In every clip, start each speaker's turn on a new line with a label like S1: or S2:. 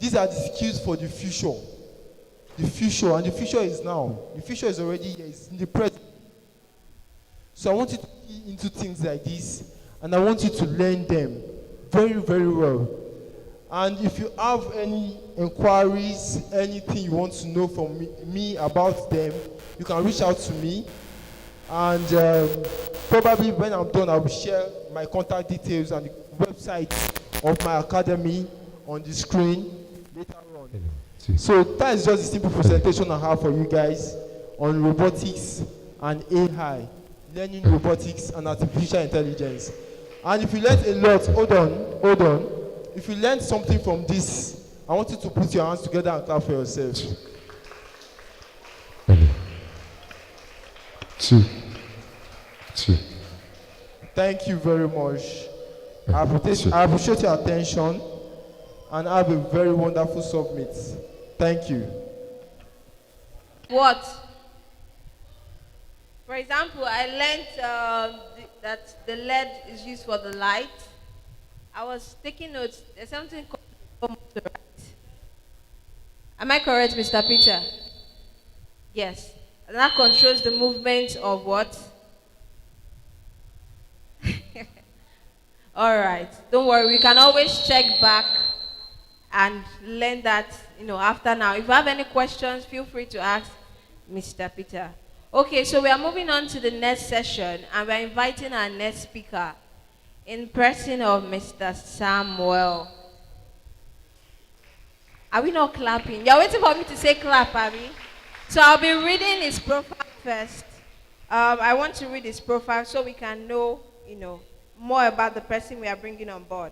S1: These are the skills for the future. The future, and the future is now. The future is already here, it's in the present. So I want you to key into things like this, and I want you to learn them very, very well. And if you have any inquiries, anything you want to know from me about them, you can reach out to me. And probably when I'm done, I will share my contact details and the website of my academy on the screen later on. So that is just a simple presentation I have for you guys on robotics and AI, learning robotics and artificial intelligence. And if you learned a lot, hold on. If you learned something from this, I want you to put your hands together and clap for yourself.
S2: Two.
S1: Thank you very much. I appreciate your attention and have a very wonderful summit. Thank you.
S3: What? For example, I learned that the LED is used for the light. I was taking notes. There's something called motor, right? Am I correct, Mr. Peter? Yes. And that controls the movement of what? All right. Don't worry. We can always check back and learn that, after now. If you have any questions, feel free to ask Mr. Peter. Okay, so we are moving on to the next session, and we're inviting our next speaker in person of Mr. Samuel. Are we not clapping? You're waiting for me to say clap, Abby? So I'll be reading his profile first. I want to read his profile so we can know, more about the person we are bringing on board.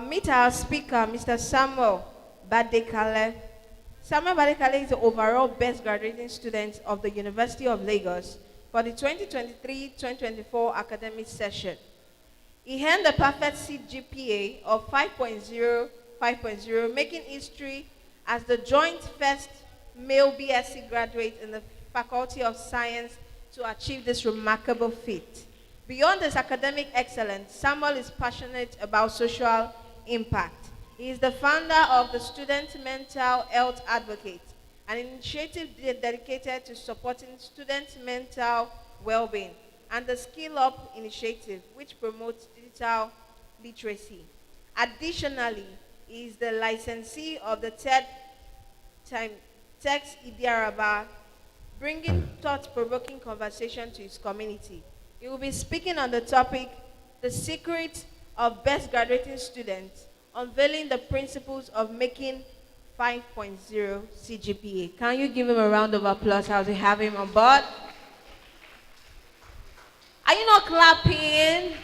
S3: Meet our speaker, Mr. Samuel Badekale. Samuel Badekale is the overall best graduating student of the University of Lagos for the 2023-2024 academic session. He earned a perfect CGPA of 5.0, making history as the joint first male BSc graduate in the Faculty of Science to achieve this remarkable feat. Beyond his academic excellence, Samuel is passionate about social impact. He is the founder of the Student Mental Health Advocate, an initiative dedicated to supporting student mental well-being, and the Skill Up initiative, which promotes digital literacy. Additionally, he is the licensee of the third time Text Idiaraba, bringing thought-provoking conversation to his community. He will be speaking on the topic, The Secret of Best Graduating Students, unveiling the principles of making 5.0 CGPA. Can you give him a round of applause as we have him on board? Are you not clapping?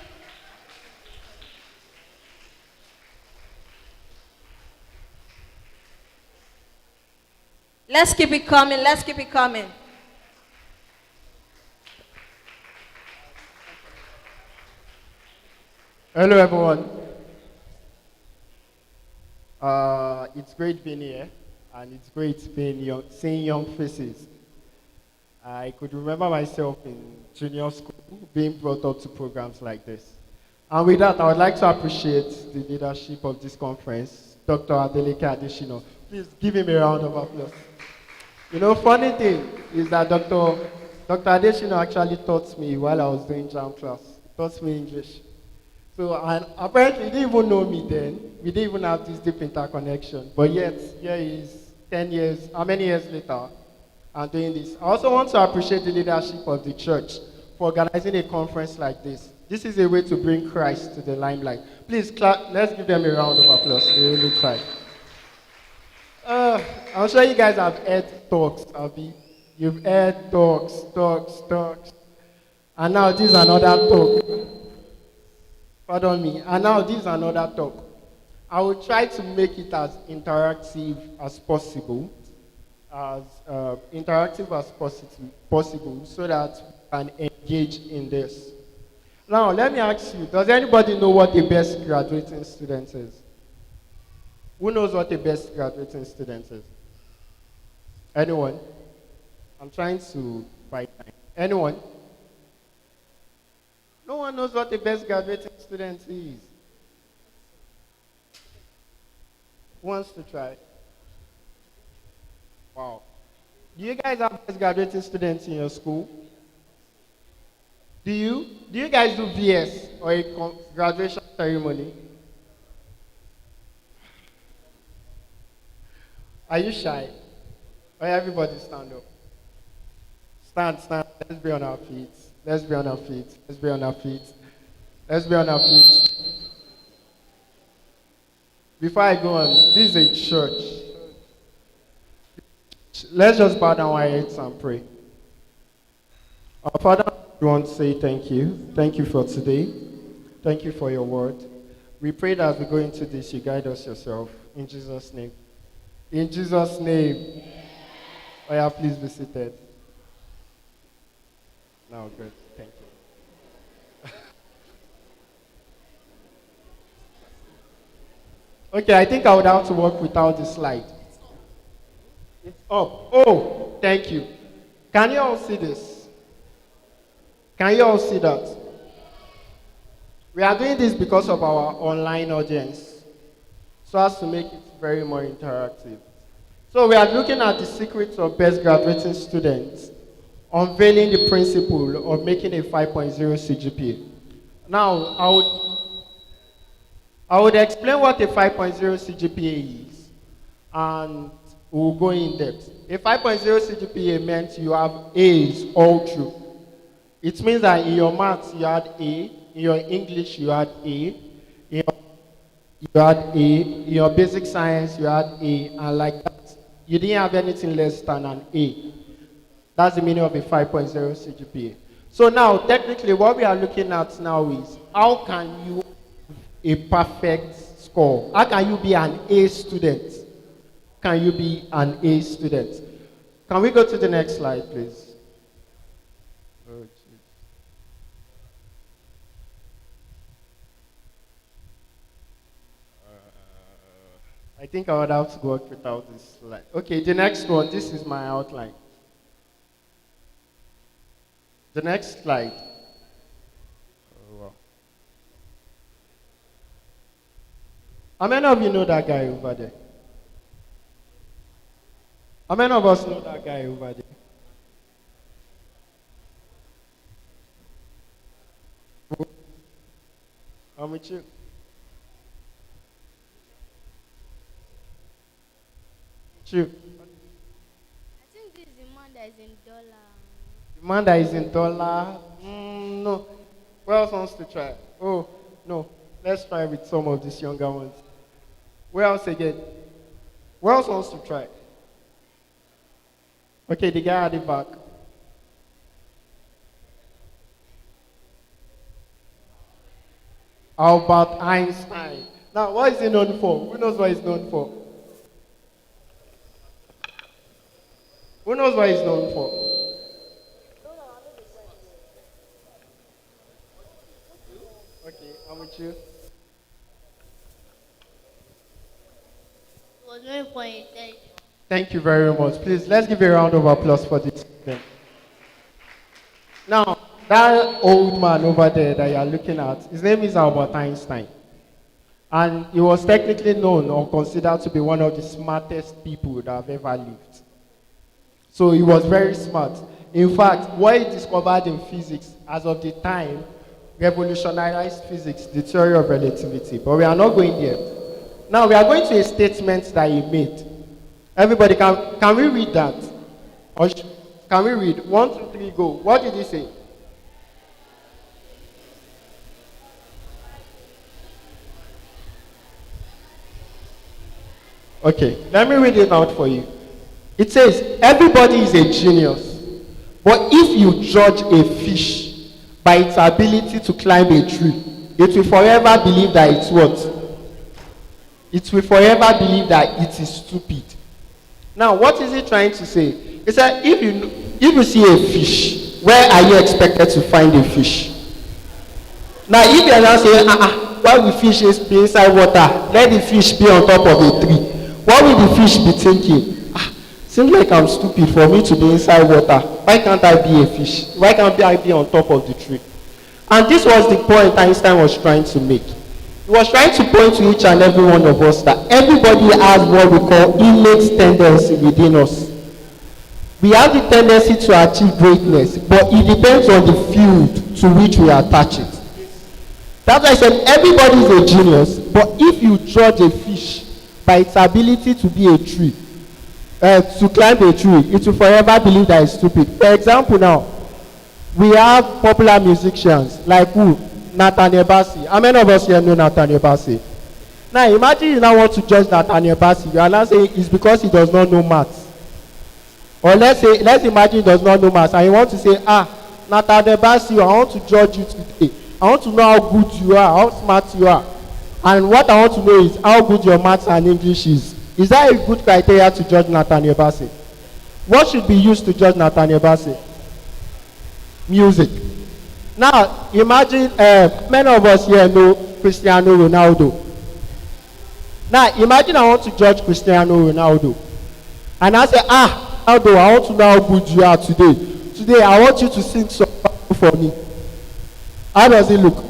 S3: Let's keep it coming. Let's keep it coming.
S4: Hello, everyone. It's great being here, and it's great seeing young faces. I could remember myself in junior school being brought up to programs like this. And with that, I would like to appreciate the leadership of this conference, Dr. Adeleke Adeshino. Please give him a round of applause. Funny thing is that Dr. Adeshino actually taught me while I was doing JAM class. He taught me English. So, and apparently he didn't even know me then. We didn't even have this deep interconnection. But yet, here he is 10 years, how many years later, and doing this. I also want to appreciate the leadership of the church for organizing a conference like this. This is a way to bring Christ to the limelight. Please clap, let's give them a round of applause. They really tried. I'm sure you guys have heard talks, Abby. You've heard talks. And now this is another talk. Pardon me. And now this is another talk. I will try to make it as interactive as possible, so that we can engage in this. Now, let me ask you, does anybody know what the best graduating student is? Who knows what the best graduating student is? Anyone? I'm trying to fight time. Anyone? No one knows what the best graduating student is. Who wants to try? Wow. Do you guys have best graduating students in your school? Do you? Do you guys do VS or a graduation ceremony? Are you shy? Or everybody stand up? Stand, stand. Let's be on our feet. Let's be on our feet. Let's be on our feet. Let's be on our feet. Before I go on, this is a church. Let's just bow down our heads and pray. Our Father, we want to say thank you. Thank you for today. Thank you for your word. We pray that as we go into this, you guide us yourself. In Jesus' name. In Jesus' name. Oh yeah, please be seated. No, good. Thank you. Okay, I think I would have to work without the slide. It's up. Oh, thank you. Can you all see this? Can you all see that? We are doing this because of our online audience, so as to make it very more interactive. So we are looking at the secrets of best graduating students, unveiling the principle of making a 5.0 CGPA. Now, I would explain what a 5.0 CGPA is, and we'll go in depth. A 5.0 CGPA meant you have A's all through. It means that in your maths you had A, in your English you had A, in your basic science you had A, and like that. You didn't have anything less than an A. That's the meaning of a 5.0 CGPA. So now, technically, what we are looking at now is how can you a perfect score? How can you be an A student? Can you be an A student? Can we go to the next slide, please? Oh, geez. I think I would have to work without this slide. Okay, the next one, this is my outline. The next slide. Oh, wow. How many of you know that guy over there? How many of us know that guy over there? I'm with you. True.
S2: I think this is the man that is in dollar.
S4: The man that is in dollar? No. Who else wants to try? Oh, no. Let's try with some of these younger ones. Where else again? Who else wants to try? Okay, the guy at the back. Albert Einstein. Now, what is he known for? Who knows what he's known for? Who knows what he's known for? Okay, I'm with you.
S2: He was known for intelligence.
S4: Thank you very much. Please, let's give a round of applause for this. Now, that old man over there that you are looking at, his name is Albert Einstein. And he was technically known or considered to be one of the smartest people that have ever lived. So he was very smart. In fact, what he discovered in physics as of the time revolutionized physics, the theory of relativity. But we are not going there. Now we are going to a statement that he made. Everybody, can we read that? Or can we read? 1, 2, 3, go. What did he say? Okay, let me read it out for you. It says, everybody is a genius, but if you judge a fish by its ability to climb a tree, it will forever believe that it's what? It will forever believe that it is stupid. Now, what is he trying to say? He said, if you see a fish, where are you expected to find a fish? Now, if you are now saying, why will fish be inside water? Let the fish be on top of a tree. What will the fish be thinking? Seems like I'm stupid for me to be inside water. Why can't I be a fish? Why can't I be on top of the tree? And this was the point Einstein was trying to make.
S5: He was trying to point to each and every one of us that everybody has what we call innate tendency within us. We have the tendency to achieve greatness, but it depends on the field to which we attach it. That's why I said everybody is a genius, but if you judge a fish by its ability to be a tree, to climb a tree, it will forever believe that it's stupid. For example now, we have popular musicians like who? Nathaniel Bassey. How many of us here know Nathaniel Bassey? Now imagine you now want to judge Nathaniel Bassey. You are now saying it's because he does not know maths. Or let's imagine he does not know maths and you want to say, Nathaniel Bassey, I want to judge you today. I want to know how good you are, how smart you are. And what I want to know is how good your maths and English is. Is that a good criteria to judge Nathaniel Bassey? What should be used to judge Nathaniel Bassey? Music. Now, imagine many of us here know Cristiano Ronaldo. Now, imagine I want to judge Cristiano Ronaldo. And I say, Ronaldo, I want to know how good you are today. Today, I want you to sing some song for me. How does it look?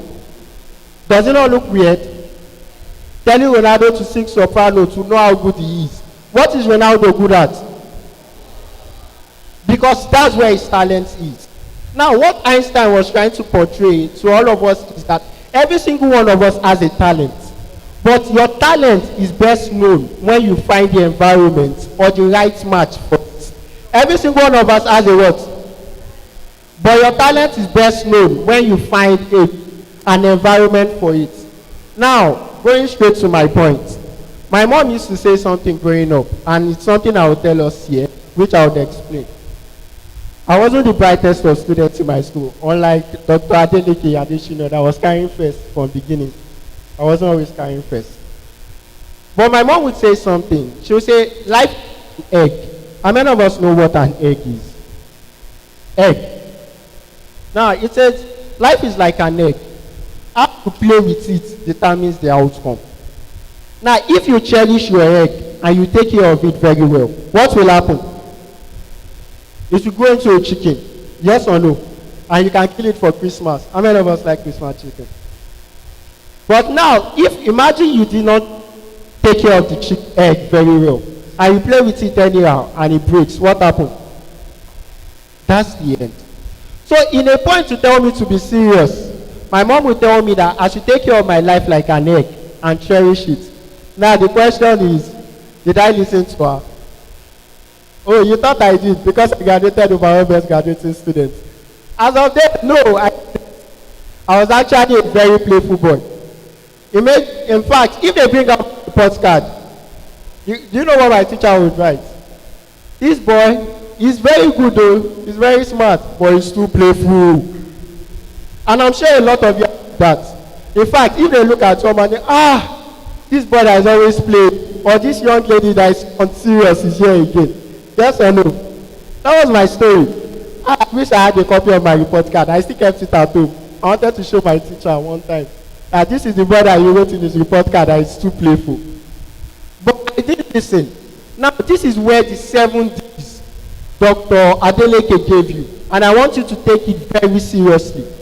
S5: Does it not look weird? Telling Ronaldo to sing soprano to know how good he is. What is Ronaldo good at? Because that's where his talent is. Now, what Einstein was trying to portray to all of us is that every single one of us has a talent. But your talent is best known when you find the environment or the right match for it. Every single one of us has a what? But your talent is best known when you find an environment for it. Now, going straight to my point. My mom used to say something growing up, and it's something I will tell us here, which I will explain. I wasn't the brightest of students in my school, unlike Dr. Adeleke Adeshino that was carrying first from beginning. I wasn't always carrying first. But my mom would say something. She would say, life is an egg. How many of us know what an egg is? Egg. Now, it says, life is like an egg. How to play with it determines the outcome. Now, if you cherish your egg and you take care of it very well, what will happen? It will go into a chicken, yes or no? And you can kill it for Christmas. How many of us like Christmas chicken? But now, if imagine you did not take care of the egg very well, and you play with it anyhow, and it breaks, what happens? That's the end. So, in a point to tell me to be serious, my mom will tell me that I should take care of my life like an egg and cherish it. Now, the question is, did I listen to her? Oh, you thought I did because I graduated with my own best graduating students. As of then, no, I was actually a very playful boy. In fact, if they bring up the postcard, do you know what my teacher would write? This boy, he's very good though, he's very smart, but he's too playful. And I'm sure a lot of you have that. In fact, if they look at someone, this boy that is always playing, or this young lady that is unserious is here again. Yes or no? That was my story. I wish I had a copy of my report card. I still kept it at home. I wanted to show my teacher one time that this is the boy that you wrote in his report card that is too playful. But I didn't listen. Now, this is where the 7 Ds Dr. Adeleke gave you. And I want you to take it very seriously.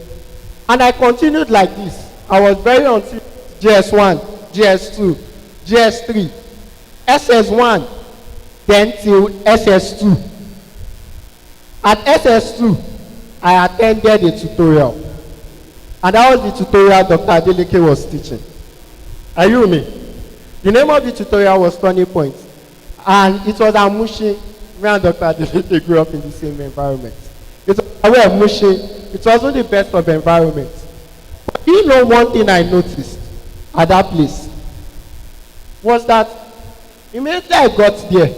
S5: And I continued like this. I was very until GS1, GS2, GS3, SS1, then till SS2. At SS2, I attended a tutorial. And that was the tutorial Dr. Adeleke was teaching. Are you with me? The name of the tutorial was Turning Point. And it was at Mushi, where Dr. Adeleke grew up in the same environment. It was aware of Mushi. It wasn't the best of environments. But you know one thing I noticed at that place was that immediately I got there,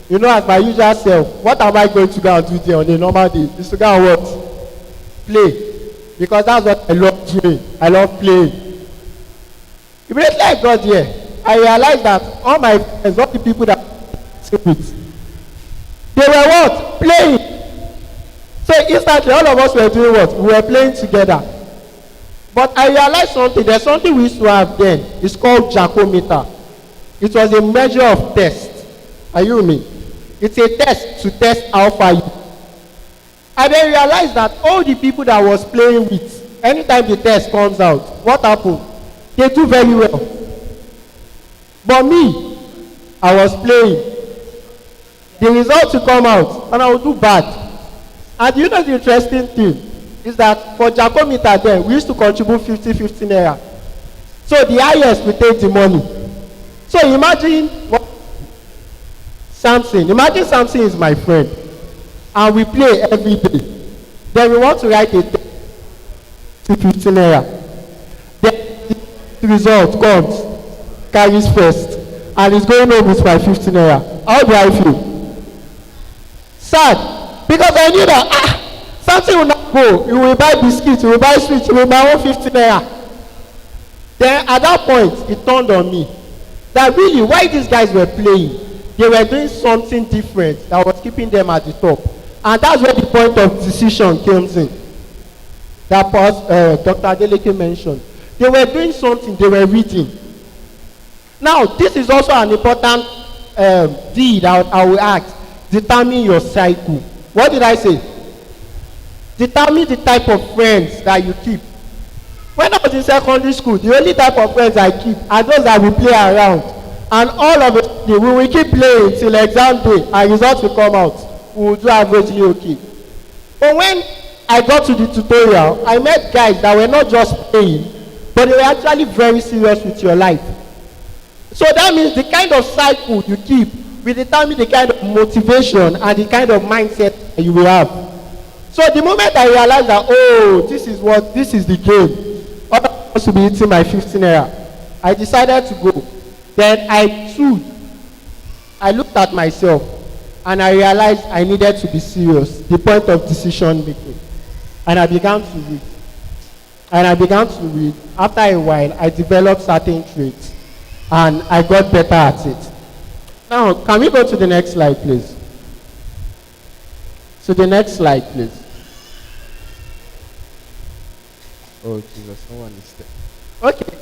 S5: you know, as my usual self, what am I going to go and do there on a normal day? Is to go and what? Play. Because that's what I love doing. I love playing. Immediately I got there, I realized that all my friends, all the people that I with, they were what? Playing. So instantly all of us were doing what? We were playing together. But I realized something. There's something we used to have then. It's called Jacometer. It was a measure of test. Are you with me? It's a test to test how far you. I then realized that all the people that I was playing with, anytime the test comes out, what happened? they do very well. But me, I was playing. The result will come out and I will do bad. And you know the interesting thing is that for Jacometer then, we used to contribute 50 naira. So the highest we take the money. So imagine Samson. Imagine Samson is my friend. And we play every day. Then we want to write a 50 naira. Then the result comes, carries first. And he's going home with my 50 naira. How do I feel? Sad. Because I knew that, something will not go. You will buy biscuits, you will buy sweets, you will buy 150 naira. Then at that point, it turned on me. That really, why these guys were playing, they were doing something different that was keeping them at the top. And that's where the point of decision comes in. That Dr. Adeleke mentioned. They were doing something, they were reading. Now, this is also an important deed I will ask. Determine your cycle. What did I say? Determine the type of friends that you keep. When I was in secondary school, the only type of friends I keep are those that will play around. And all of it, we will keep playing till exam day and results will come out. We will do averagely okay. But when I got to the tutorial, I met guys that were not just playing, but they were actually very serious with your life. So that means the kind of cycle you keep will determine the kind of motivation and the kind of mindset that you will have. So the moment I realized that, this is the game. Other supposed to be eating my 15 naira. I decided to go. Then I looked at myself and I realized I needed to be serious. The point of decision making. And I began to read. After a while, I developed certain traits. And I got better at it. Now, can we go to the next slide, please? So the next slide, please. Oh, Jesus, someone is there. Okay.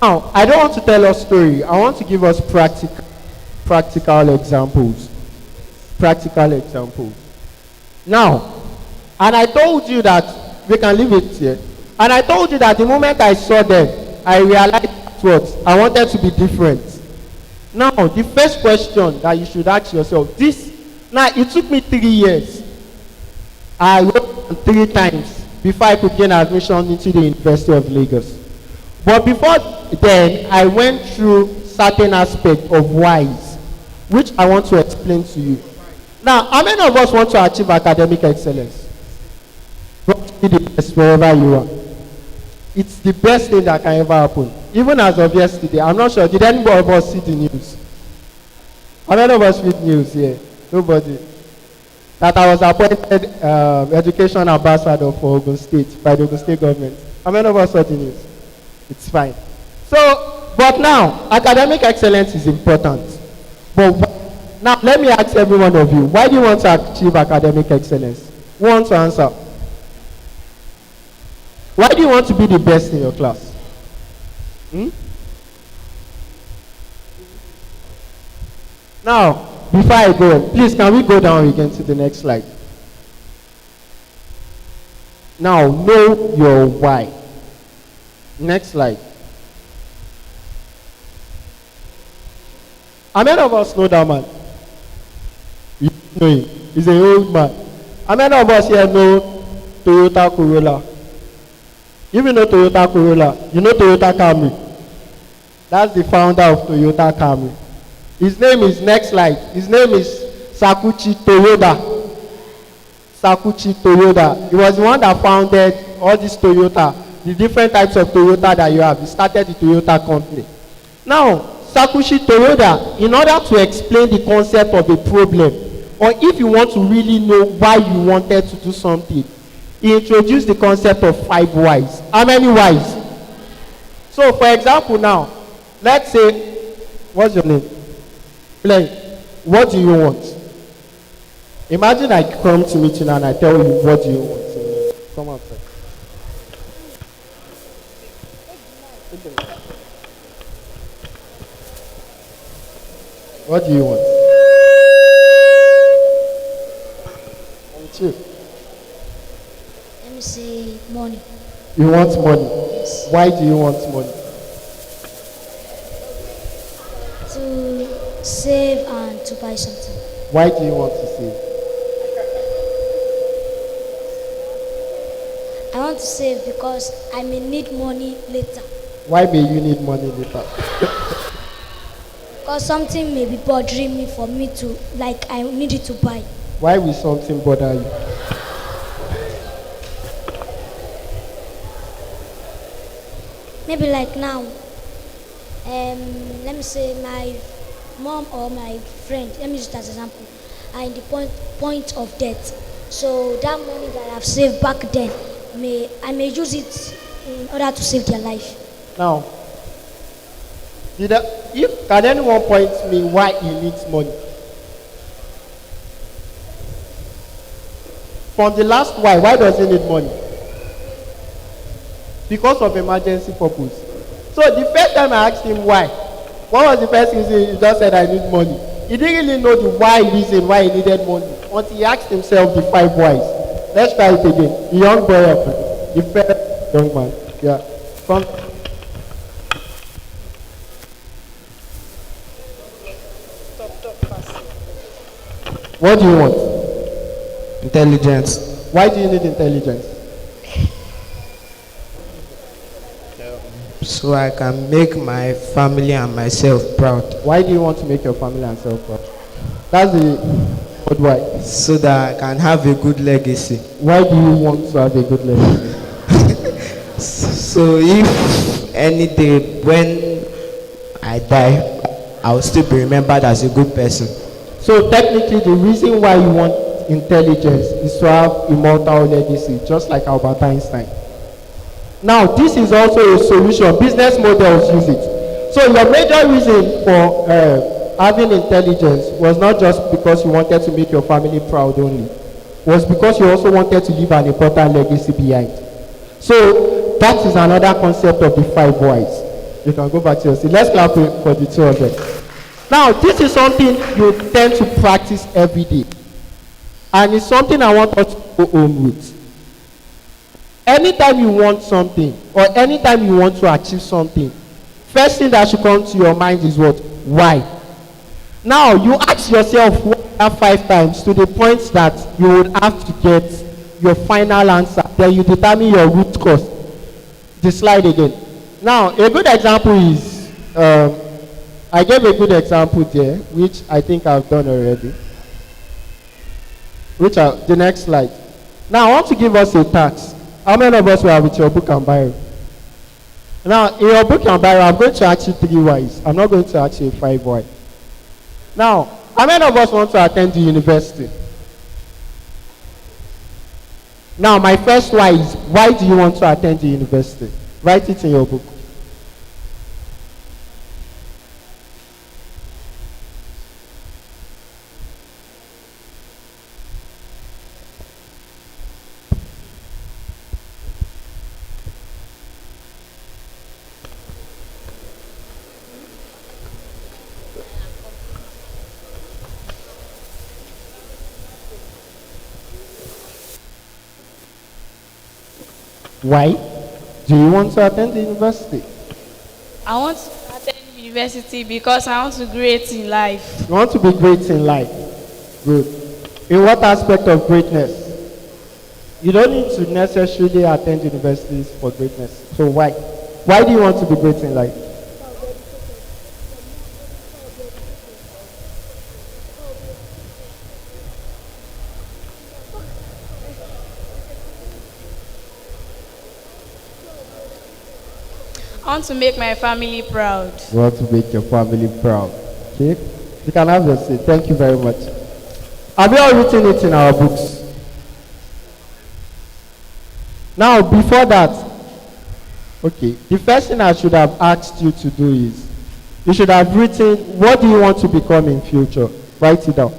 S5: Now, I don't want to tell a story. I want to give us practical examples. Practical examples. Now, and I told you that, we can leave it here. And I told you that the moment I saw them, I realized what? I wanted to be different. Now, the first question that you should ask yourself, it took me 3 years. I wrote 3 times before I could gain admission into the University of Lagos. But before then, I went through certain aspects of whys, which I want to explain to you. Now, how many of us want to achieve academic excellence? Be the best wherever you are. It's the best thing that can ever happen. Even as of yesterday, I'm not sure, did anybody of us see the news? How many of us read news here? Nobody. That I was appointed education ambassador for Ogun State by the Ogun State government. How many of us saw the news? It's fine. So, but now, academic excellence is important. But now, let me ask every one of you, why do you want to achieve academic excellence? Who wants to answer? Why do you want to be the best in your class? Now, before I go, please can we go down again to the next slide? Now, know your why. Next slide. How many of us know that man? You know him. He's an old man. How many of us here know Toyota Corolla? If you know Toyota Corolla, you know Toyota Camry. That's the founder of Toyota Camry. His name is, next slide, his name is Sakuchi Toyoda. Sakuchi Toyoda. He was the one that founded all these Toyota, the different types of Toyota that you have. He started the Toyota company. Now, Sakuchi Toyoda, in order to explain the concept of a problem, or if you want to really know why you wanted to do something, he introduced the concept of 5 whys. How many whys? So, for example now, let's say, what's your name? Play. What do you want? Imagine I come to meet you and I tell you, what do you want? Come outside. What do you want? You.
S6: Let me say money.
S5: You want money?
S6: Yes.
S5: Why do you want money?
S6: save and to buy something.
S5: Why do you want to save?
S6: I want to save because I may need money later.
S5: Why may you need money later?
S6: Because something may be bothering me for me to, like, I need it to buy.
S5: Why will something bother you?
S6: Maybe like now, let me say my mom or my friend, let me use it as an example, are in the point of death. So that money that I've saved back then, I may use it in order to save their life.
S5: Now, can anyone point me why he needs money? From the last why does he need money? Because of emergency purpose. So the first time I asked him why, what was the first reason? He just said I need money. He didn't really know the why reason why he needed money until he asked himself the 5 whys. Let's try it again. The young boy, the first young man. Yeah. What do you want?
S1: Intelligence.
S5: Why do you need intelligence?
S1: So I can make my family and myself proud.
S5: Why do you want to make your family and self proud? That's the good why.
S1: So that I can have a good legacy.
S5: Why do you want to have a good legacy?
S1: So if any day when I die, I will still be remembered as a good person.
S5: So technically the reason why you want intelligence is to have immortal legacy, just like Albert Einstein. Now, this is also a solution. Business models use it. So your major reason for having intelligence was not just because you wanted to make your family proud only. It was because you also wanted to leave an important legacy behind. So that is another concept of the 5 whys. You can go back to your seat. Let's clap for the 2 of them. Now, this is something you tend to practice every day. And it's something I want us to go home with. Anytime you want something, or anytime you want to achieve something, first thing that should come to your mind is what? Why? Now, you ask yourself why 5 times to the point that you would have to get your final answer. Then you determine your root cause. The slide again. Now, a good example is, I gave a good example there, which I think I've done already. The next slide. Now, I want to give us a task. How many of us were with your book and Bible? Now, in your book and Bible, I'm going to ask you 3 whys. I'm not going to ask you 5 why. Now, how many of us want to attend the university? Now, my first why is, why do you want to attend the university? Write it in your book. Why do you want to attend the university?
S7: I want to attend university because I want to be great in life.
S5: You want to be great in life. Good. In what aspect of greatness? You don't need to necessarily attend universities for greatness. So why? Why do you want to be great in life?
S7: I want to make my family proud.
S5: You want to make your family proud. Okay? You can have your seat. Thank you very much. Have you all written it in our books? Now, before that, okay, the first thing I should have asked you to do is, you should have written, what do you want to become in future? Write it down.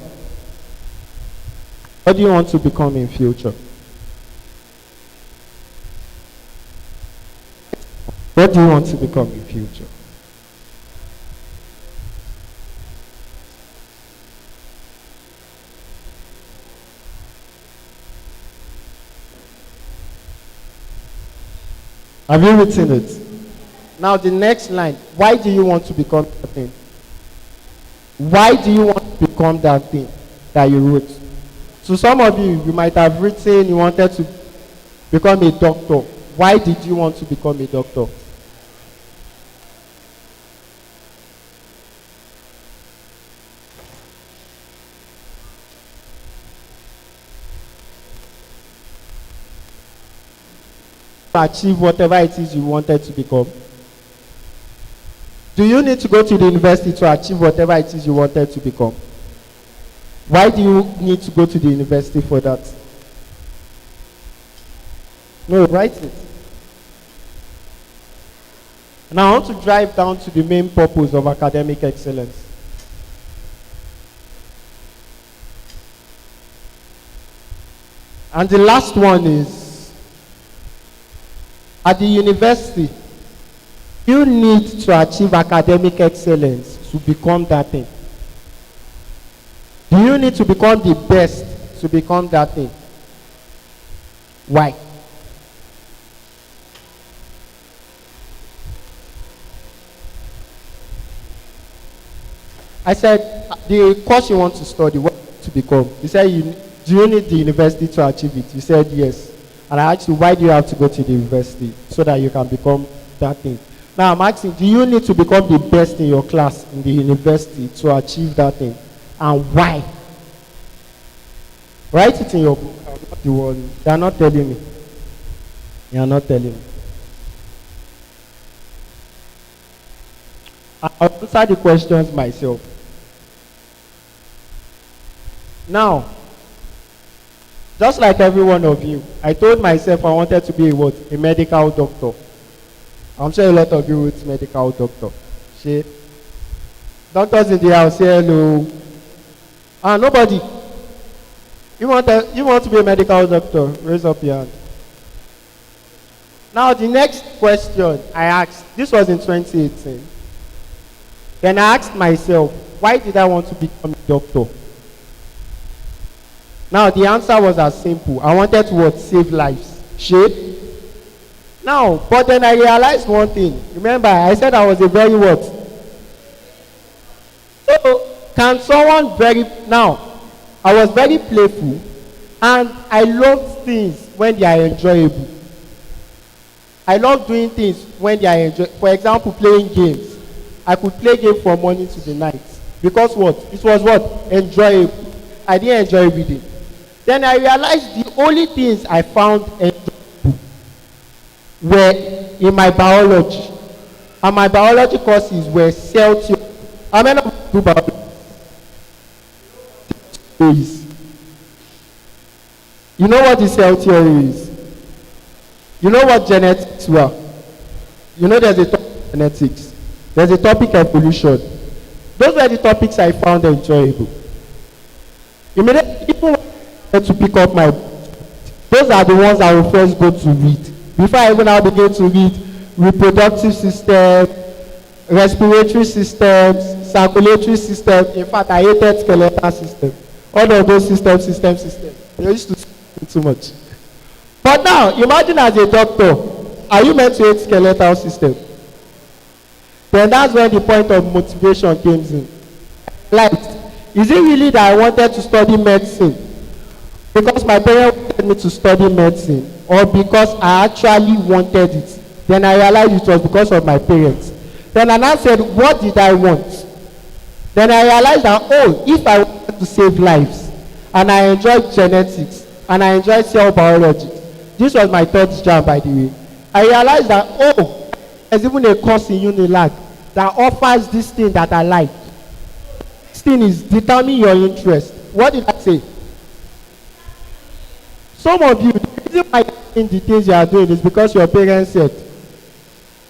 S5: What do you want to become in future? What do you want to become in future? Have you written it? Now the next line, why do you want to become a thing? Why do you want to become that thing that you wrote? So some of you, you might have written you wanted to become a doctor. Why did you want to become a doctor? Achieve whatever it is you wanted to become? Do you need to go to the university to achieve whatever it is you wanted to become? Why do you need to go to the university for that? No, write it. Now I want to drive down to the main purpose of academic excellence. And the last one is, at the university, you need to achieve academic excellence to become that thing. Do you need to become the best to become that thing? Why? I said, the course you want to study, what to become? He said, do you need the university to achieve it? He said, yes. And I asked you, why do you have to go to the university? So that you can become that thing. Now I'm asking, do you need to become the best in your class in the university to achieve that thing? And why? Write it in your book. I'm not the one. They are not telling me. They are not telling me. I'll answer the questions myself. Now, just like every one of you, I told myself I wanted to be a what? A medical doctor. I'm sure a lot of you wrote medical doctor. See? Doctors in the house, say hello. Nobody. You want to be a medical doctor? Raise up your hand. Now the next question I asked, this was in 2018. Then I asked myself, why did I want to become a doctor? Now the answer was as simple. I wanted to what? Save lives. Shit. Now, but then I realized one thing. Remember, I said I was a very what? So, can someone now, I was very playful and I love things when they are enjoyable. I love doing things when they are enjoyable. For example, playing games. I could play games from morning to the night. Because what? It was what? Enjoyable. I didn't enjoy reading. Then I realized the only things I found enjoyable were in my biology. And my biology courses were cell theory. How many of you do biology? You know what the cell theory is? You know what genetics were? You know there's a topic genetics. There's a topic evolution. Those were the topics I found enjoyable. Immediately, people wanted to pick up my book. Those are the ones I will first go to read. Before I even now begin to read reproductive system, respiratory systems, circulatory system. In fact, I hated skeletal system. All of those systems. They used to speak too much. But now, imagine as a doctor, are you meant to hate skeletal system? Then that's when the point of motivation comes in. Like, is it really that I wanted to study medicine because my parents wanted me to study medicine, or because I actually wanted it? Then I realized it was because of my parents. Then I now said, what did I want? Then I realized that, if I wanted to save lives, and I enjoyed genetics, and I enjoyed cell biology, this was my third jam, by the way. I realized that, there's even a course in Int'l that offers this thing that I like. This thing is determine your interest. What did I say? Some of you, the reason why you're doing the things you are doing is because your parents said.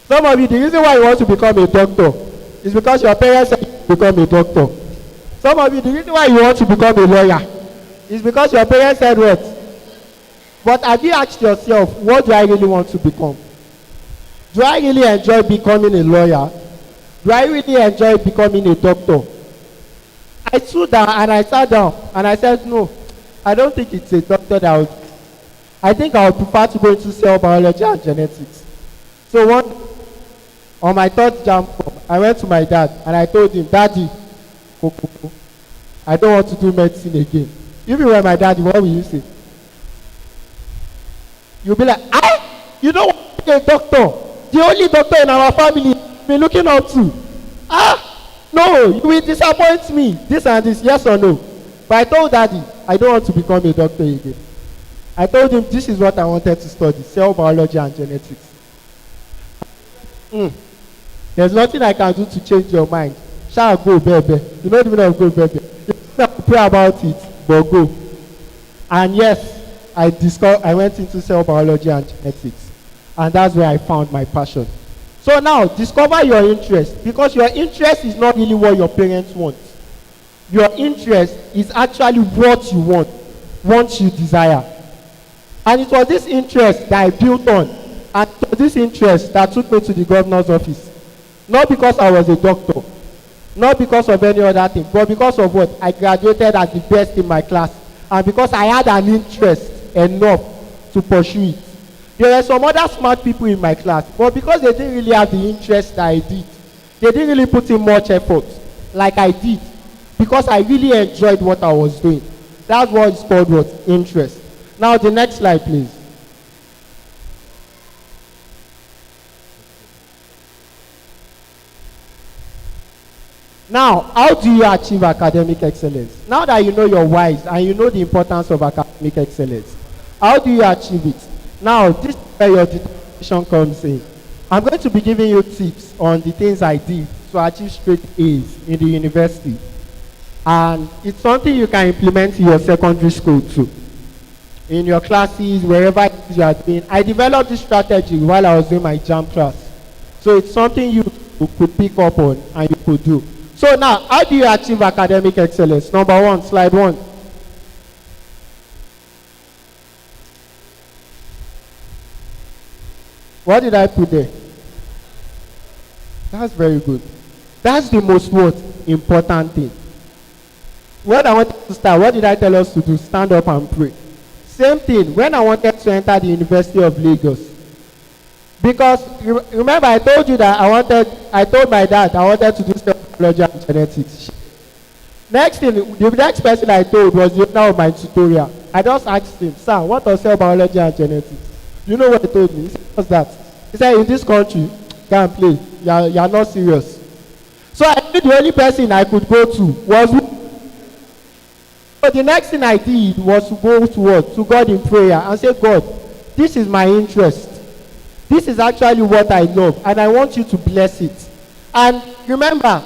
S5: Some of you, the reason why you want to become a doctor is because your parents said you become a doctor. Some of you, the reason why you want to become a lawyer is because your parents said what? But have you asked yourself, what do I really want to become? Do I really enjoy becoming a lawyer? Do I really enjoy becoming a doctor? I stood down and I sat down and I said, no, I don't think it's a doctor that would. I think I would prefer to go into cell biology and genetics. So on my third jam, I went to my dad and I told him, Daddy, Koko. I don't want to do medicine again. If you were my daddy, what will you say? You'll be like, you don't want to be a doctor. The only doctor in our family we're looking up to. No, you will disappoint me. This and this, yes or no? But I told daddy, I don't want to become a doctor again. I told him this is what I wanted to study, cell biology and genetics. There's nothing I can do to change your mind. Shall go, baby. You know the meaning of go, baby. You don't have to pray about it, but go. And yes, I went into cell biology and genetics. And that's where I found my passion. So now, discover your interest. Because your interest is not really what your parents want. Your interest is actually what you want you desire. And it was this interest that I built on. And it was this interest that took me to the governor's office. Not because I was a doctor. Not because of any other thing. But because of what? I graduated as the best in my class. And because I had an interest enough to pursue it. There were some other smart people in my class. But because they didn't really have the interest that I did. They didn't really put in much effort. Like I did. Because I really enjoyed what I was doing. That's what is called what? Interest. Now the next slide, please. Now, how do you achieve academic excellence? Now that you know your whys and you know the importance of academic excellence, how do you achieve it? Now, this is where your determination comes in. I'm going to be giving you tips on the things I did to achieve straight A's in the university. And it's something you can implement in your secondary school too. In your classes, wherever it is you are doing. I developed this strategy while I was doing my JAM class. So it's something you could pick up on and you could do. So now, how do you achieve academic excellence? Number one, slide one. What did I put there? That's very good. That's the most important thing. When I wanted to start, what did I tell us to do? Stand up and pray. Same thing, when I wanted to enter the University of Lagos. Because, remember I told you that I told my dad I wanted to do cell biology and genetics. Next thing, the next person I told was the owner of my tutorial. I just asked him, sir, what are cell biology and genetics? You know what he told me? He said, what's that? He said, in this country, can't play. You're not serious. So I knew the only person I could go to was who? So the next thing I did was to go to what? To God in prayer and say, God, this is my interest. This is actually what I love, and I want you to bless it. And remember,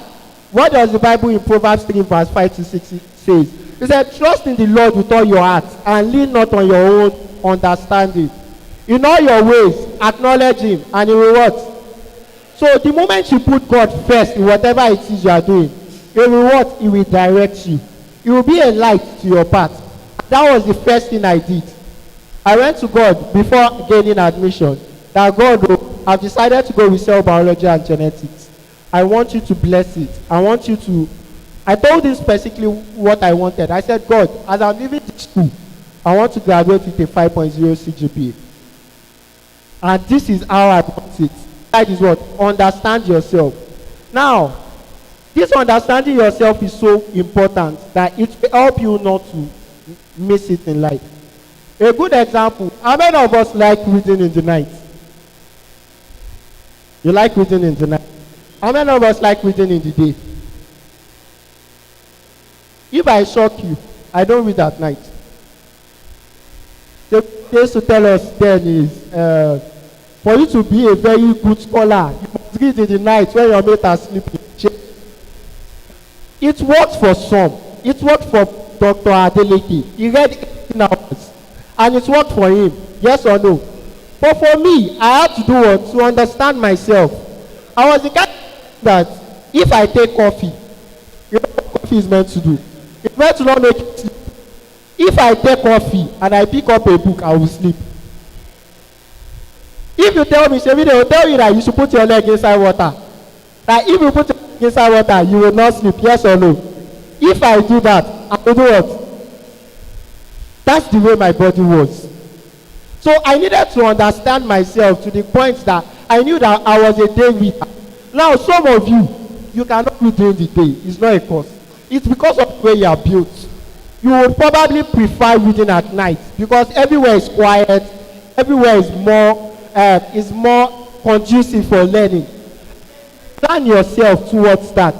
S5: what does the Bible in Proverbs 3 verse 5 to 6 says? It said, trust in the Lord with all your heart, and lean not on your own understanding. In all your ways, acknowledge him, and he will what? So the moment you put God first in whatever it is you are doing, he will what? He will direct you. He will be a light to your path. That was the first thing I did. I went to God before gaining admission. That God, I've decided to go with cell biology and genetics. I want you to bless it. I told him specifically what I wanted. I said, God, as I'm leaving this school, I want to graduate with a 5.0 CGPA. And this is how I want it. That is what? Understand yourself. Now, this understanding yourself is so important that it will help you not to miss it in life. A good example, how many of us like reading in the night? You like reading in the night? How many of us like reading in the day? If I shock you, I don't read at night. The place to tell us then is, for you to be a very good scholar, you must read in the night when your mate are sleeping. It worked for some. It worked for Dr. Adeleke. He read 18 hours. And it worked for him. Yes or no? But for me, I had to do what? To understand myself. I was the kind that if I take coffee, you know what coffee is meant to do? It's meant to not make you sleep. If I take coffee and I pick up a book, I will sleep. If you tell me, Shebi, they will tell you that you should put your leg inside water. That if you put your leg inside water, you will not sleep. Yes or no? If I do that, I will do what? That's the way my body was. So I needed to understand myself to the point that I knew that I was a day reader. Now, some of you, you cannot read during the day. It's not a course. It's because of the way you are built. You would probably prefer reading at night because everywhere is quiet, everywhere is more conducive for learning. Plan yourself towards that.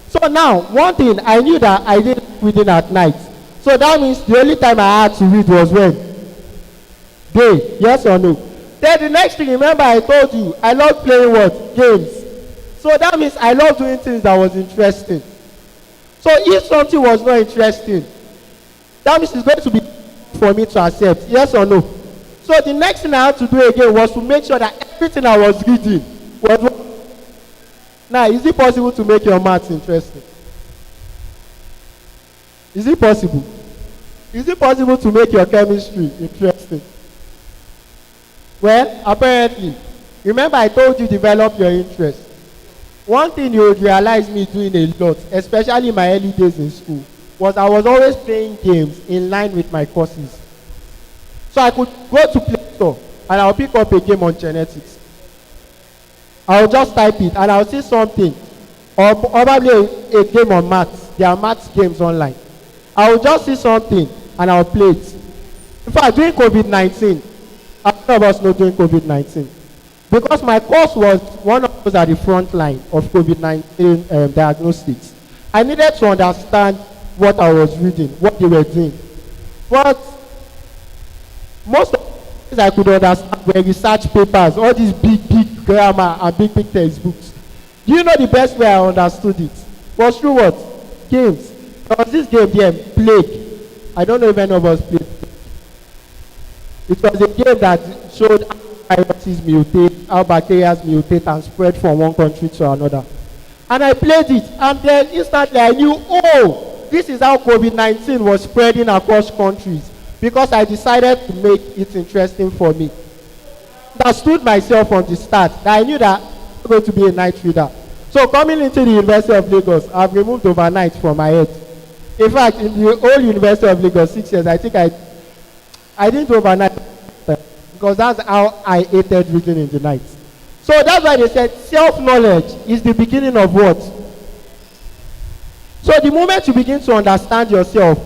S5: So now, one thing I knew that I did reading at night. So that means the only time I had to read was when? Day, yes or no? Then the next thing, remember I told you, I love playing what? Games. So that means I love doing things that was interesting. So if something was not interesting, that means it's going to be for me to accept, yes or no? So the next thing I had to do again was to make sure that everything I was reading was what? Now, is it possible to make your maths interesting? Is it possible? Is it possible to make your chemistry interesting? Well, apparently. Remember I told you develop your interest. One thing you would realize me doing a lot, especially in my early days in school, was I was always playing games in line with my courses. So I could go to Play Store and I'll pick up a game on genetics. I'll just type it and I'll see something, or probably a game on maths. There are maths games online. I'll just see something and I'll play it. In fact, during COVID-19, a lot of us know during COVID-19, because my course was one of those at the front line of COVID-19 diagnostics. I needed to understand what I was reading, what they were doing. But most of the things I could understand were research papers, all these big grammar and big textbooks. Do you know the best way I understood it? Was through what? Games. There was this game there, Plague. I don't know if any of us played. It was a game that showed how viruses mutate, how bacteria mutate and spread from one country to another. And I played it, and then instantly I knew, oh, this is how COVID-19 was spreading across countries, because I decided to make it interesting for me. I understood myself from the start that I knew that I'm going to be a night reader. So coming into the University of Lagos, I've removed overnight from my head. In fact, in the whole University of Lagos, 6 years, I think I didn't do overnight because that's how I hated reading in the night. So that's why they said self-knowledge is the beginning of what? So the moment you begin to understand yourself,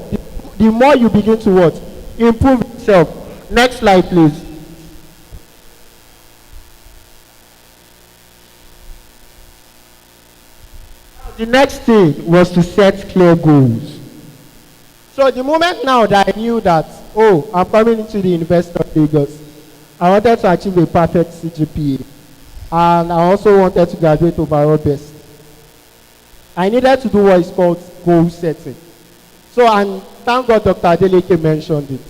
S5: the more you begin to what? Improve yourself. Next slide, please. The next thing was to set clear goals. So the moment now that I knew that, oh, I'm coming into the University of Lagos, I wanted to achieve a perfect CGPA. And I also wanted to graduate overall best. I needed to do what is called goal setting. So, and thank God Dr. Adeleke mentioned it.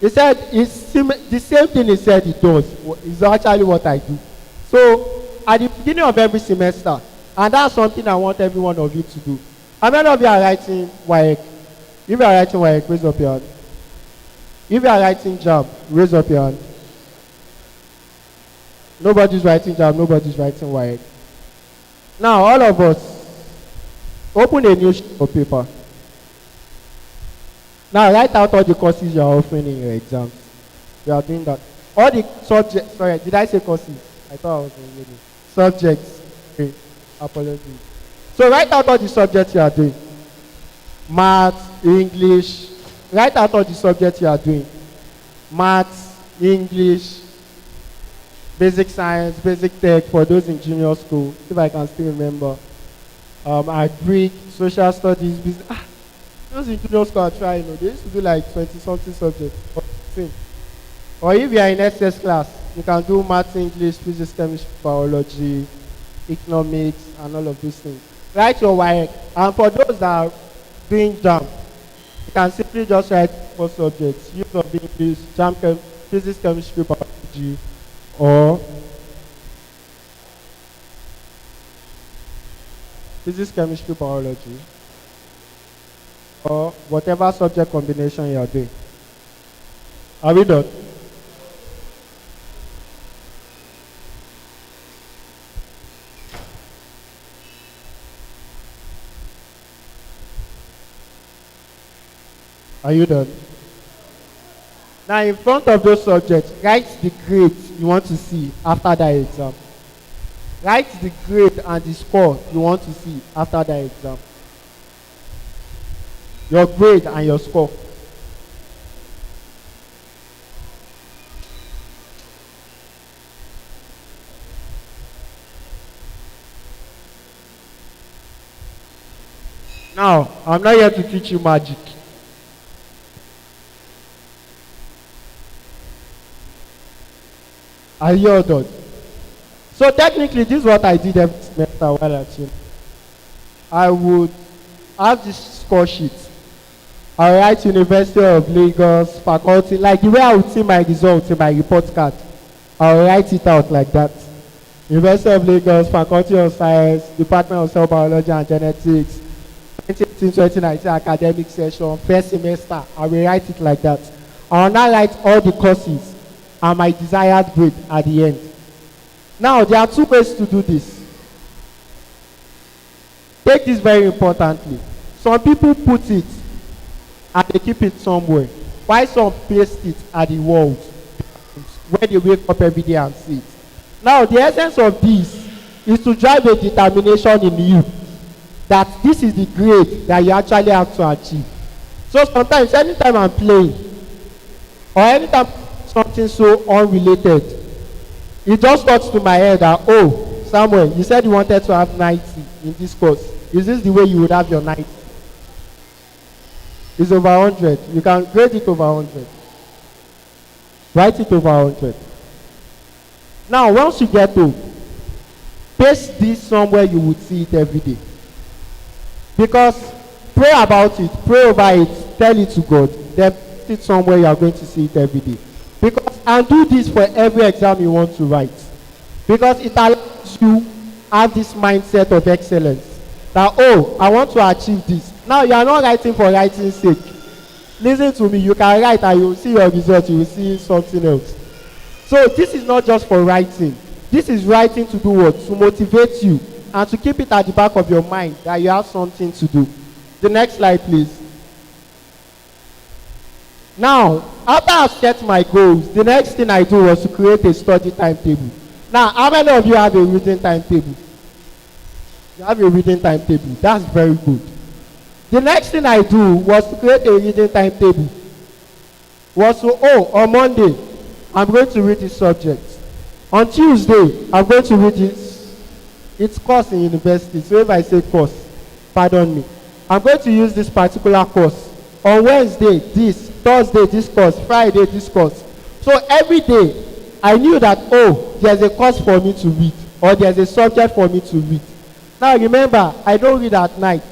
S5: He said, the same thing he said he does is actually what I do. So, at the beginning of every semester, and that's something I want every one of you to do. How many of you are writing WAEC? If you are writing WAEC, raise up your hand. If you are writing JAM, raise up your hand. Nobody's writing JAM, nobody's writing WAEC. Now, all of us, open a new sheet of paper. Now, write out all the courses you are offering in your exams. You are doing that. All the subjects, sorry, did I say courses? I thought I was in uni. Subjects. Okay, apologies. So, write out all the subjects you are doing. Math, English. Write out all the subjects you are doing. Math, English, basic science, basic tech for those in junior school, if I can still remember. Greek, social studies, business. Those in junior school are trying, they used to do like 20-something subjects. Or if you are in SS class, you can do math, English, physics, chemistry, biology, economics, and all of these things. Write your WAEC. And for those that are doing JAM, you can simply just write 4 subjects. Use of English, JAM, physics, chemistry, biology, or physics, chemistry, biology, or whatever subject combination you are doing. Are we done? Are you done? Now, in front of those subjects, write the grade you want to see after that exam. Write the grade and the score you want to see after that exam. your grade and your score. Now, I'm not here to teach you magic. Are you all done? So technically, this is what I did every semester while at uni. I would have this score sheet. I write University of Lagos, faculty, like the way I would see my results in my report card. I will write it out like that. University of Lagos, Faculty of Science, Department of Cell Biology and Genetics, 2018-2019 academic session, first semester. I will write it like that. I will now write all the courses and my desired grade at the end. Now, there are two ways to do this. Take this very importantly. Some people put it and they keep it somewhere. Why some paste it at the walls when they wake up every day and see it. Now, the essence of this is to drive a determination in you that this is the grade that you actually have to achieve. So sometimes, anytime I'm playing, or anytime something so unrelated, it just thoughts to my head that, oh, Samuel, you said you wanted to have 90 in this course. Is this the way you would have your 90? It's over 100. You can grade it over 100. Write it over 100. Now, once you get home, paste this somewhere you would see it every day. Because pray about it, pray over it, tell it to God, then paste it somewhere you are going to see it every day. Because, and do this for every exam you want to write. Because it allows you have this mindset of excellence. That, oh, I want to achieve this. Now, you are not writing for writing's sake. Listen to me, you can write and you will see your results, you will see something else. So this is not just for writing. This is writing to do what? To motivate you and to keep it at the back of your mind that you have something to do. The next slide, please. Now, after I've set my goals, the next thing I do was to create a study timetable. Now, how many of you have a reading timetable? You have a reading timetable. That's very good. The next thing I do was to create a reading timetable. Was to, on Monday, I'm going to read this subject. On Tuesday, I'm going to read its course in university. So if I say course, pardon me. I'm going to use this particular course. On Wednesday, this. Thursday, this course. Friday, this course. So every day, I knew that, there's a course for me to read. Or there's a subject for me to read. Now remember, I don't read at night.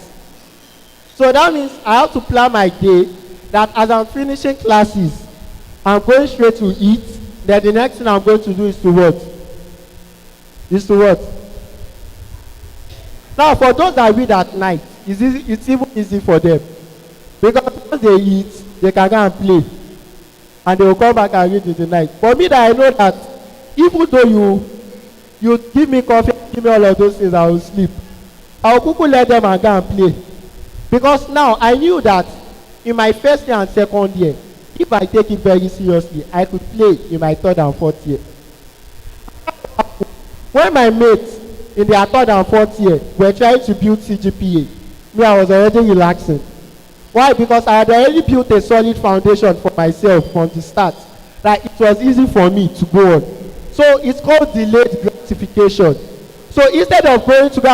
S5: So that means I have to plan my day that as I'm finishing classes, I'm going straight to eat. Then the next thing I'm going to do is to what? Now for those that read at night, it's even easy for them. Because once they eat, they can go and play. And they will come back and read in the night. For me, that I know that even though you give me coffee, give me all of those things, I will sleep. I will quickly let them and go and play. Because now I knew that in my first year and second year, if I take it very seriously, I could play in my third and fourth year. When my mates in their third and fourth year were trying to build CGPA, me, I was already relaxing. Why? Because I had already built a solid foundation for myself from the start. That it was easy for me to go on. So it's called delayed gratification. So instead of going to go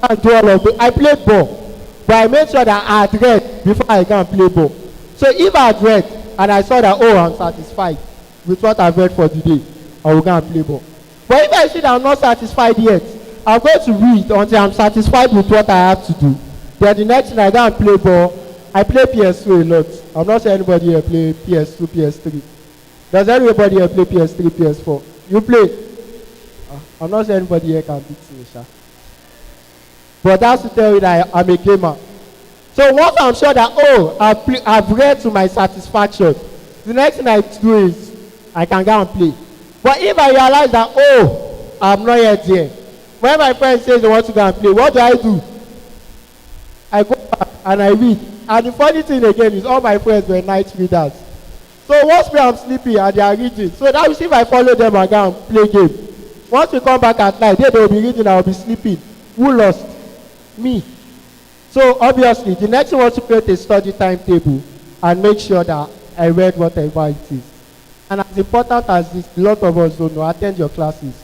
S5: and do all of it, I played ball. But I made sure that I had read before I go and play ball. So if I had read and I saw that, I'm satisfied with what I've read for the day, I will go and play ball. But if I see that I'm not satisfied yet, I'm going to read until I'm satisfied with what I have to do. Then the next thing I go and play ball, I play PS2 a lot. I'm not sure anybody here play PS2, PS3. Does anybody here play PS3, PS4? You play? I'm not sure anybody here can beat me, sir. But that's to tell you that I'm a gamer. So once I'm sure that, I've read to my satisfaction, the next thing I do is I can go and play. But if I realize that, I'm not yet there, when my friend says they want to go and play, what do? I go back and I read. And the funny thing again is all my friends were night readers. So once I'm sleeping and they are reading, so that means if I follow them and go and play game, once we come back at night, they will be reading, I will be sleeping. Who lost? Me. So obviously, the next thing was to create a study timetable and make sure that I read whatever it is. And as important as this, a lot of us don't know, attend your classes.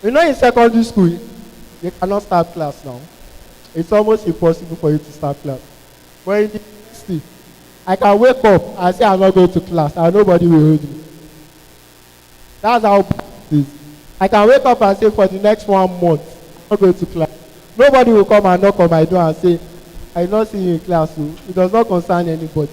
S5: You know, in secondary school, you cannot start class now. It's almost impossible for you to start class. But in the university, I can wake up and say I'm not going to class and nobody will hold me. That's how bad it is. I can wake up and say for the next 1 month, I'm not going to class. Nobody will come and knock on my door and say, I did not see you in class, so it does not concern anybody.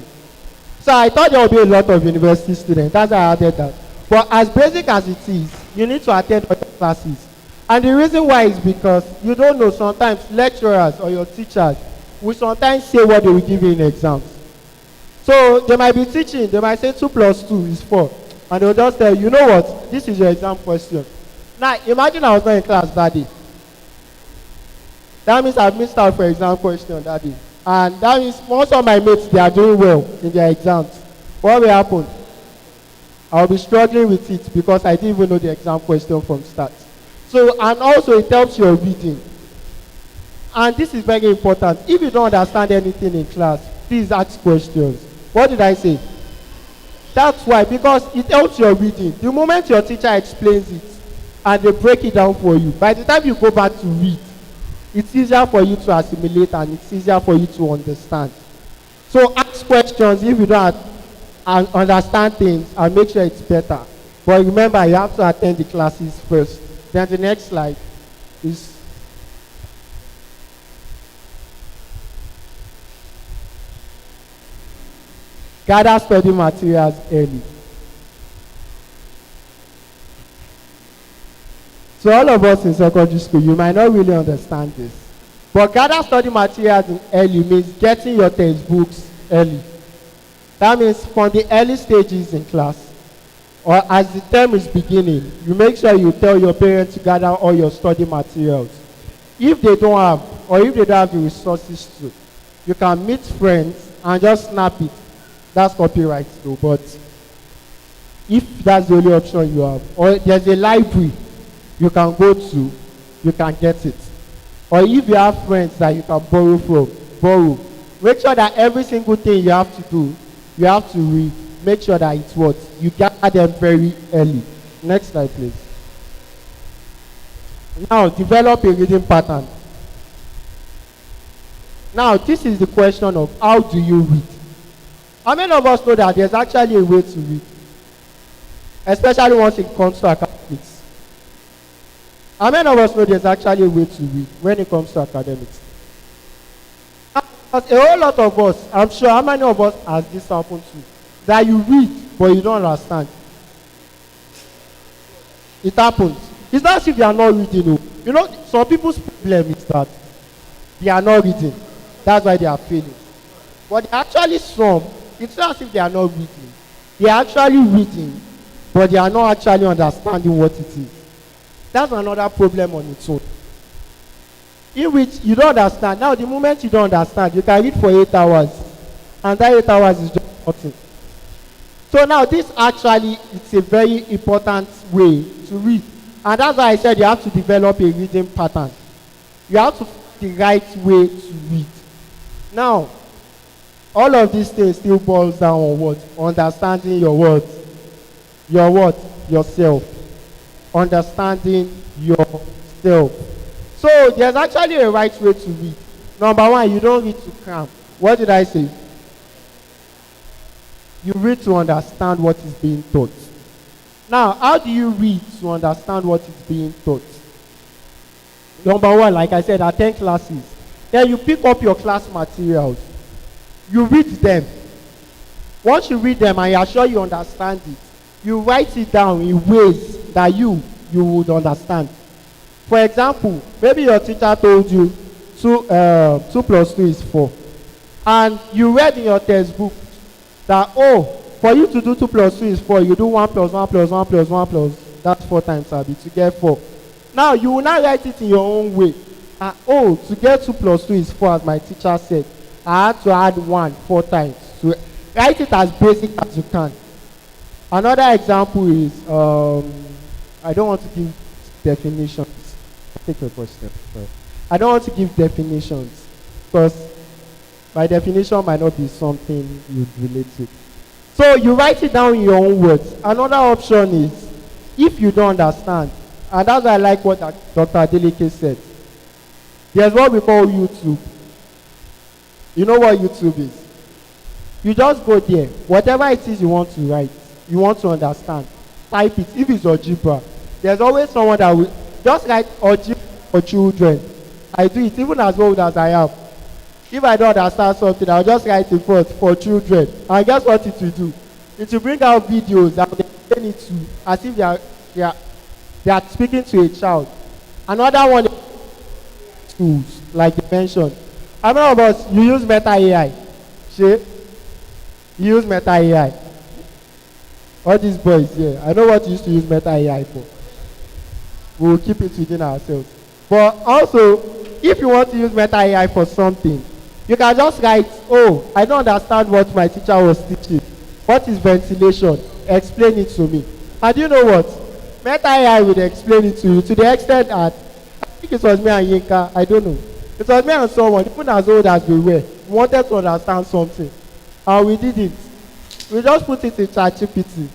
S5: So I thought there would be a lot of university students. That's why I added that. But as basic as it is, you need to attend other classes. And the reason why is because you don't know, sometimes lecturers or your teachers will sometimes say what they will give you in exams. So they might be teaching, they might say 2 plus 2 is 4. And they'll just tell you, you know what, this is your exam question. Now imagine I was not in class that day. That means I've missed out for exam question that day. And that means most of my mates, they are doing well in their exams. What will happen? I'll be struggling with it because I didn't even know the exam question from start. So, and also it helps your reading. And this is very important. If you don't understand anything in class, please ask questions. What did I say? That's why, because it helps your reading. The moment your teacher explains it and they break it down for you, by the time you go back to read, it's easier for you to assimilate and it's easier for you to understand. So ask questions if you don't understand things and make sure it's better. But remember, you have to attend the classes first. Then the next slide is gather study materials early. So all of us in secondary school, you might not really understand this. But gather study materials in early means getting your textbooks early. That means from the early stages in class, or as the term is beginning, you make sure you tell your parents to gather all your study materials. If they don't have, or if they don't have the resources to, you can meet friends and just snap it. That's copyright though, but if that's the only option you have, or there's a library you can go to, you can get it. Or if you have friends that you can borrow from, borrow. Make sure that every single thing you have to do, you have to read. Make sure that it's what? You gather them very early. Next slide, please. Now, develop a reading pattern. Now, this is the question of how do you read? How many of us know that there's actually a way to read? Especially once it comes to academics. How many of us know there's actually a way to read when it comes to academics? A whole lot of us, I'm sure, how many of us has this happened to? That you read, but you don't understand. It happens. It's not as if you are not reading. No. You know, some people's problem is that they are not reading. That's why they are failing. But actually some, it's not as if they are not reading. They are actually reading, but they are not actually understanding what it is. That's another problem on its own. In which you don't understand. Now, the moment you don't understand, you can read for 8 hours. And that 8 hours is just nothing. So now, this actually, it's a very important way to read. And that's why I said you have to develop a reading pattern. You have to find the right way to read. Now, all of these things still boils down on what? Understanding your words. Your what? Yourself. Understanding yourself. So there's actually a right way to read. Number one, you don't read to cram. What did I say? You read to understand what is being taught. Now, how do you read to understand what is being taught? Number one, like I said, attend classes. Then you pick up your class materials. You read them. Once you read them and you're sure you understand it, you write it down in ways that you would understand. For example, maybe your teacher told you 2 plus 2 is 4. And you read in your textbook that, oh, for you to do 2 plus 2 is 4, you do 1 plus 1 plus 1 plus 1 plus, that's 4 times Abi, to get 4. Now, you will now write it in your own way. Oh, to get 2 plus 2 is 4, as my teacher said, I had to add 1 4 times. So write it as basic as you can. Another example is, I don't want to give definitions. Take a question. I don't want to give definitions because by definition might not be something you'd relate to. So you write it down in your own words. Another option is, if you don't understand, and that's why I like what Dr. Adeleke said. There's what we call YouTube. You know what YouTube is? You just go there. Whatever it is you want to write, you want to understand, type it. If it's algebra, there's always someone that will just write algebra for children. I do it even as old as I am. If I don't understand something, I'll just write it for children. And guess what it will do? It will bring out videos that will explain it to as if they are speaking to a child. Another one is schools, like you mentioned. How many of us, you use Meta AI? Shay? You use Meta AI? All these boys here, I know what you used to use Meta AI for. We'll keep it within ourselves. But also, if you want to use Meta AI for something, you can just write, oh, I don't understand what my teacher was teaching. What is ventilation? Explain it to me. And you know what? Meta AI will explain it to you to the extent that, I think it was me and Yinka, I don't know. It was me and someone, even as old as we were, we wanted to understand something. And we did it. We just put it in ChatGPT.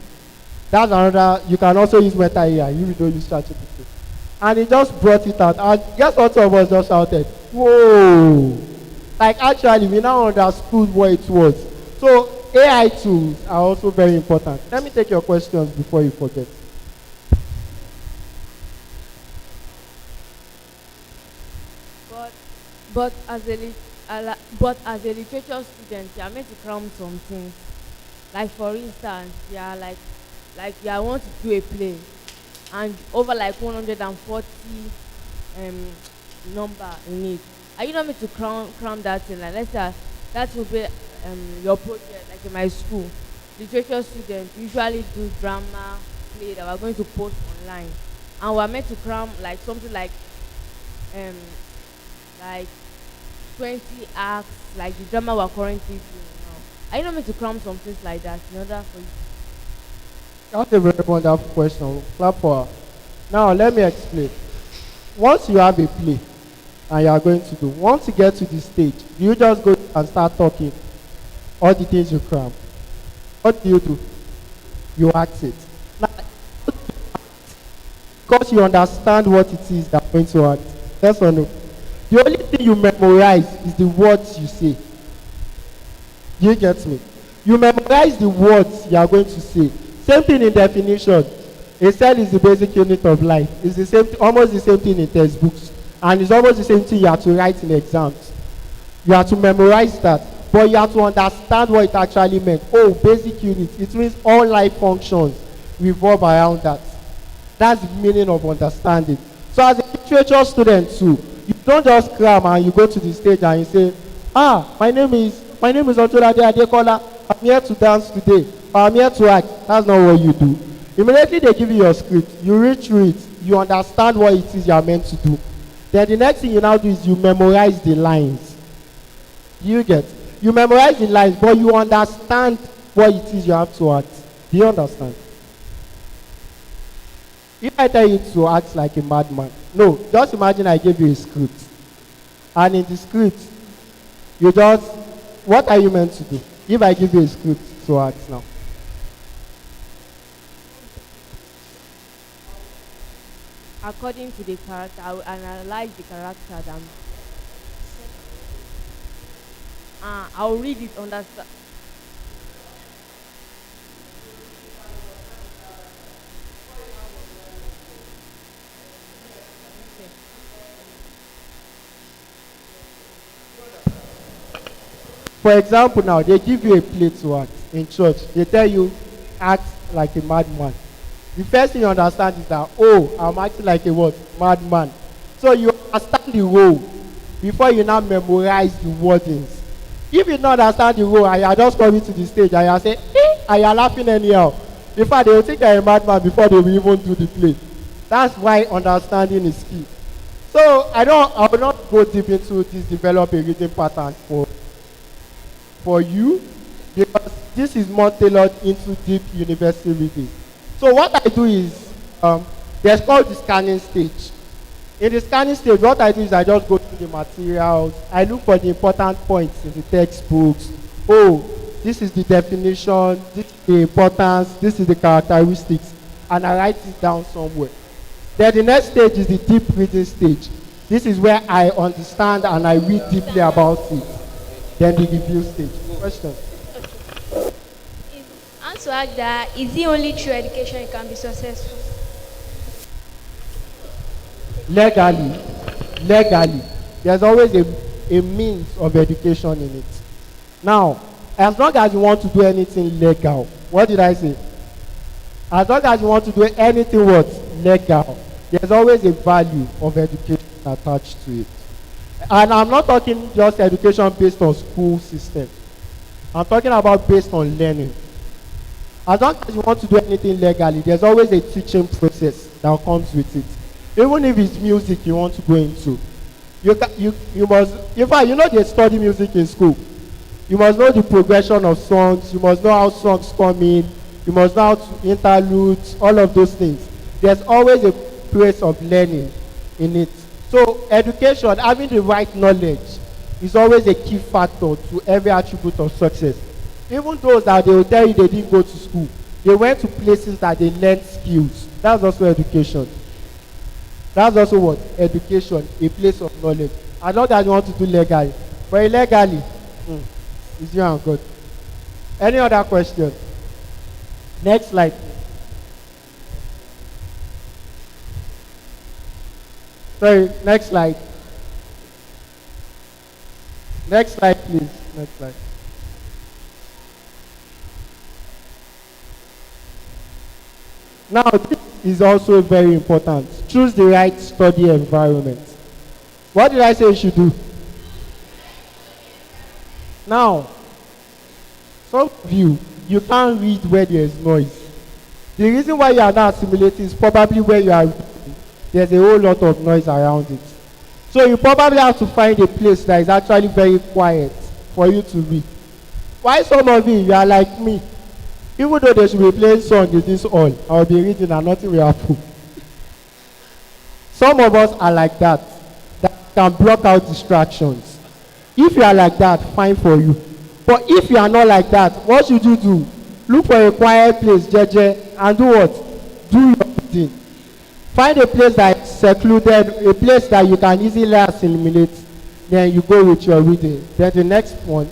S5: That's another, you can also use Meta AI if you don't use ChatGPT. And it just brought it out. And guess what some of us just shouted? Whoa! Like actually, we now understood what it was. So AI tools are also very important. Let me take your questions before you forget.
S8: But but as a literature student, you are meant to cram some things. Like for instance, you are like you are want to do a play, and over like 140 number in it. Are you not meant to cram that thing? Like let's say that will be your project. Like in my school, literature students usually do drama play that we're going to post online, and we're meant to cram like something like 20 acts, like the drama we're currently doing now. Are you not meant to cram some things like that in order for you?
S5: That's a very wonderful question. Clap for her. Now let me explain. Once you have a play and you are going to do, once you get to the stage, you just go and start talking all the things you cram. What do? You act it. Now, because you understand what it is that you're going to act. Yes or no? The only thing you memorize is the words you say. Do you get me? You memorize the words you are going to say. Same thing in definition. A cell is the basic unit of life. It's the same, almost the same thing in textbooks. And it's almost the same thing you have to write in exams. You have to memorize that. But you have to understand what it actually meant. Oh, basic unit. It means all life functions revolve around that. That's the meaning of understanding. So as a literature student too, you don't just cram and you go to the stage and you say, my name is Otolade Adekola. I'm here to dance today. Or I'm here to act. That's not what you do. Immediately they give you your script. You read through it. You understand what it is you are meant to do. Then the next thing you now do is you memorize the lines. You get? You memorize the lines, but you understand what it is you have to act. Do you understand? If I tell you to act like a madman, no, just imagine I gave you a script. And in the script, you just, what are you meant to do? If I give you a script to act now.
S8: According to the character, I will analyze the character. I'll read it, understand.
S5: For example now, they give you a play to act in church. They tell you, act like a madman. The first thing you understand is that, oh, I'm acting like a what? Madman. So you understand the role before you now memorize the wordings. If you don't understand the role and you are just coming to the stage and you say, and you are laughing anyhow, in fact, they will think you are a madman before they will even do the play. That's why understanding is key. So I will not go deep into this develop a reading pattern for you, because this is more tailored into deep university reading. So what I do is, there's called the scanning stage. In the scanning stage, what I do is I just go through the materials. I look for the important points in the textbooks. Oh, this is the definition, this is the importance, this is the characteristics, and I write it down somewhere. Then the next stage is the deep reading stage. This is where I understand and I read deeply about it. Then the review stage. Question?
S6: I want to ask that, is it only through education you can be successful?
S5: Legally, there's always a means of education in it. Now, as long as you want to do anything legal, what did I say? As long as you want to do anything what? Legal, there's always a value of education attached to it. And I'm not talking just education based on school system. I'm talking about based on learning. As long as you want to do anything legally, there's always a teaching process that comes with it. Even if it's music you want to go into, you must, in fact, you know they study music in school. You must know the progression of songs, you must know how songs come in, you must know how to interludes, all of those things. There's always a place of learning in it. So education, having the right knowledge, is always a key factor to every attribute of success. Even those that they will tell you they didn't go to school, they went to places that they learned skills. That's also education. That's also what? Education, a place of knowledge. As long as you want to do legally. But illegally, it's you and God. Any other question? Next slide. Sorry, next slide. Next slide, please. Next slide. Now, this is also very important. Choose the right study environment. What did I say you should do? Now, some of you can't read where there is noise. The reason why you are not assimilating is probably where you are reading, there's a whole lot of noise around it. So you probably have to find a place that is actually very quiet for you to read. Why some of you are like me? Even though they should be playing songs in this hall, I'll be reading and nothing will happen. Some of us are like that can block out distractions. If you are like that, fine for you. But if you are not like that, what should you do? Look for a quiet place, jeje, and do what? Do your reading. Find a place that is secluded, a place that you can easily assimilate. Then you go with your reading. Then the next one.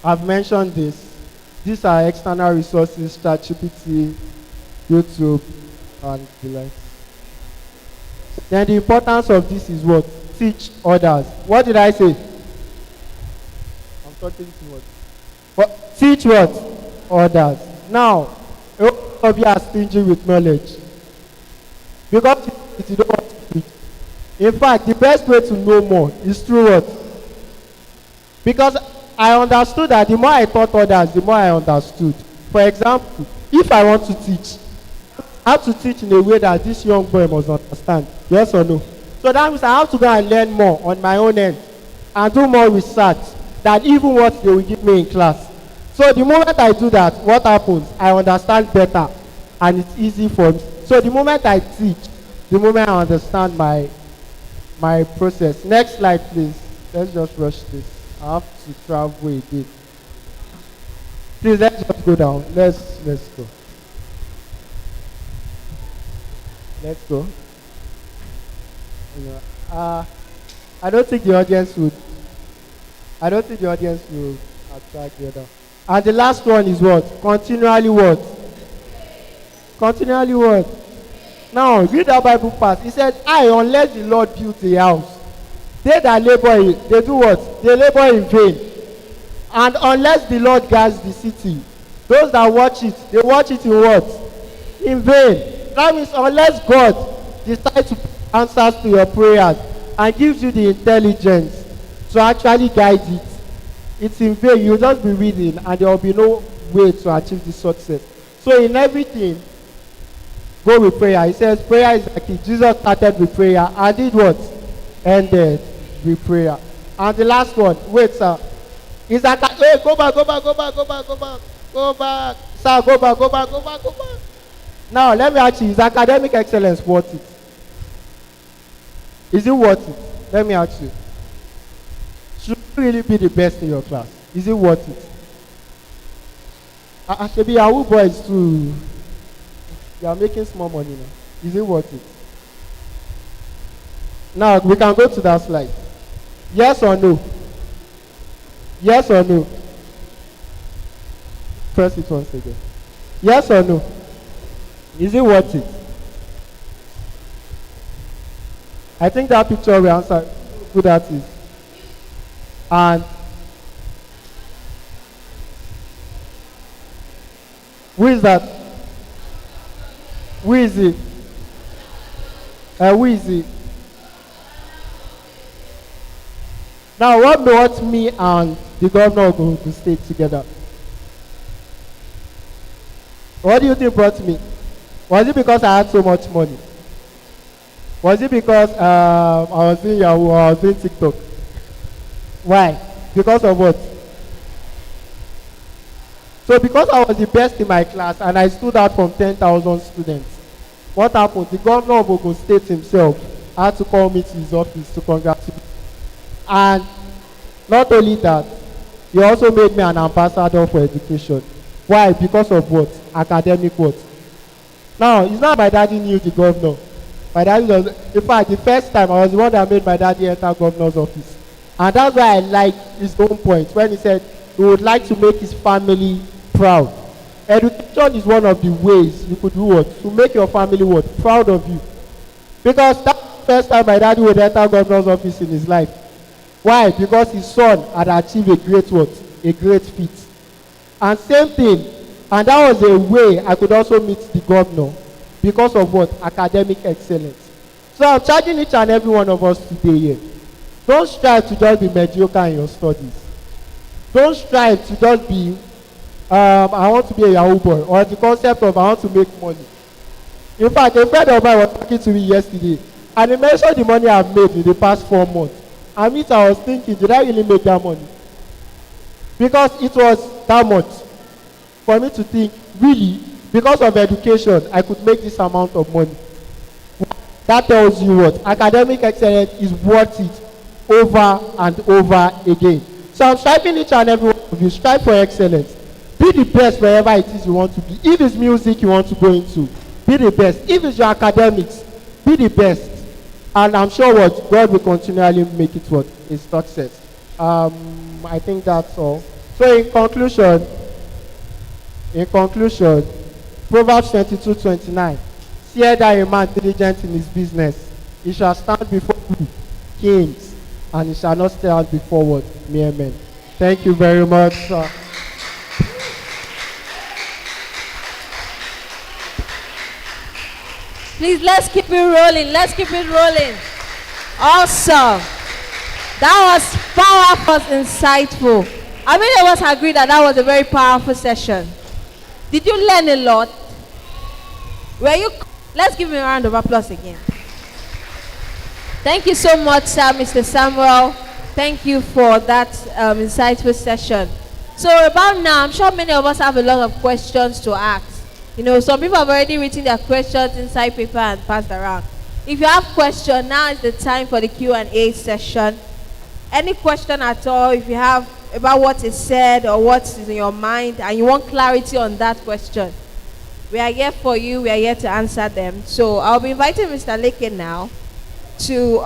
S5: I've mentioned this. These are external resources, ChatGPT, YouTube, and the like. Then the importance of this is what? Teach others. What did I say? I'm talking too much. But teach what? Others. Now, a lot of you are stingy with knowledge. Because you don't want to teach. In fact, the best way to know more is through what? Because I understood that the more I taught others, the more I understood. For example, if I want to teach, I have to teach in a way that this young boy must understand. Yes or no? So that means I have to go and learn more on my own end and do more research than even what they will give me in class. So the moment I do that, what happens? I understand better and it's easy for me. So the moment I teach, the moment I understand my process. Next slide, please. Let's just rush this. I have to travel a bit. Please, let's just go down. Let's go. Let's go. I don't think the audience would. I don't think the audience will attract the other. And the last one is what? Continually what? Continually what? Now, read that Bible part. It said, unless the Lord built a house, they that labor, they do what? They labor in vain. And unless the Lord guards the city, those that watch it, they watch it in what? In vain. That means unless God decides to put answers to your prayers and gives you the intelligence to actually guide it, it's in vain. You'll just be reading and there will be no way to achieve this success. So in everything, go with prayer. He says prayer is the key. Jesus started with prayer and did what? Ended with prayer. And the last one, wait, sir. Is that, hey, go back. Sir, go back. Now, let me ask you, is academic excellence worth it? Is it worth it? Let me ask you. Should you really be the best in your class? Is it worth it? Actually, Yahoo boys too. You are making small money now. Is it worth it? Now, we can go to that slide. Yes or no? Yes or no? Press it once again. Yes or no? Is it worth it? I think that picture will answer who that is. And who is that? Who is it? Who is it? Now, what brought me and the governor of Ogun State together? What do you think brought me? Was it because I had so much money? Was it because I was doing Yahoo or I was doing TikTok? Why? Because of what? So because I was the best in my class and I stood out from 10,000 students, what happened? The governor of Ogun State himself had to call me to his office to congratulate me. And not only that, he also made me an ambassador for education. Why? Because of what? Academic what? Now, it's not my daddy knew the governor. My daddy was, in fact, the first time I was the one that made my daddy enter governor's office. And that's why I like his own point when he said he would like to make his family proud. Education is one of the ways you could do what? To make your family what? Proud of you. Because that's the first time my daddy would enter governor's office in his life. Why? Because his son had achieved a great what? A great feat. And same thing, and that was a way I could also meet the governor because of what? Academic excellence. So I'm charging each and every one of us today here. Don't strive to just be mediocre in your studies. Don't strive to just be, I want to be a Yahoo boy, or the concept of I want to make money. In fact, a friend of mine was talking to me yesterday, and he mentioned the money I've made in the past 4 months. And me, I was thinking, did I really make that money? Because it was that much for me to think, really, because of education, I could make this amount of money. That tells you what? Academic excellence is worth it over and over again. So I'm striving each and every one of you, strive for excellence. Be the best wherever it is you want to be. If it's music you want to go into, be the best. If it's your academics, be the best. And I'm sure what God will continually make it what? A success. I think that's all. So in conclusion, Proverbs 22:29. Fear thou a man diligent in his business. He shall stand before kings, and he shall not stand before what? Mere men. Thank you very much, sir.
S3: Please, let's keep it rolling. Let's keep it rolling. Awesome. That was powerful, insightful. How many of us agree that that was a very powerful session? Did you learn a lot? Were you? Let's give him a round of applause again. Thank you so much, sir, Mr. Samuel. Thank you for that insightful session. So about now, I'm sure many of us have a lot of questions to ask. You know, some people have already written their questions inside paper and passed around. If you have questions, now is the time for the Q&A session. Any question at all, if you have about what is said or what is in your mind and you want clarity on that question, we are here for you. We are here to answer them. So I'll be inviting Mr. Leke now to,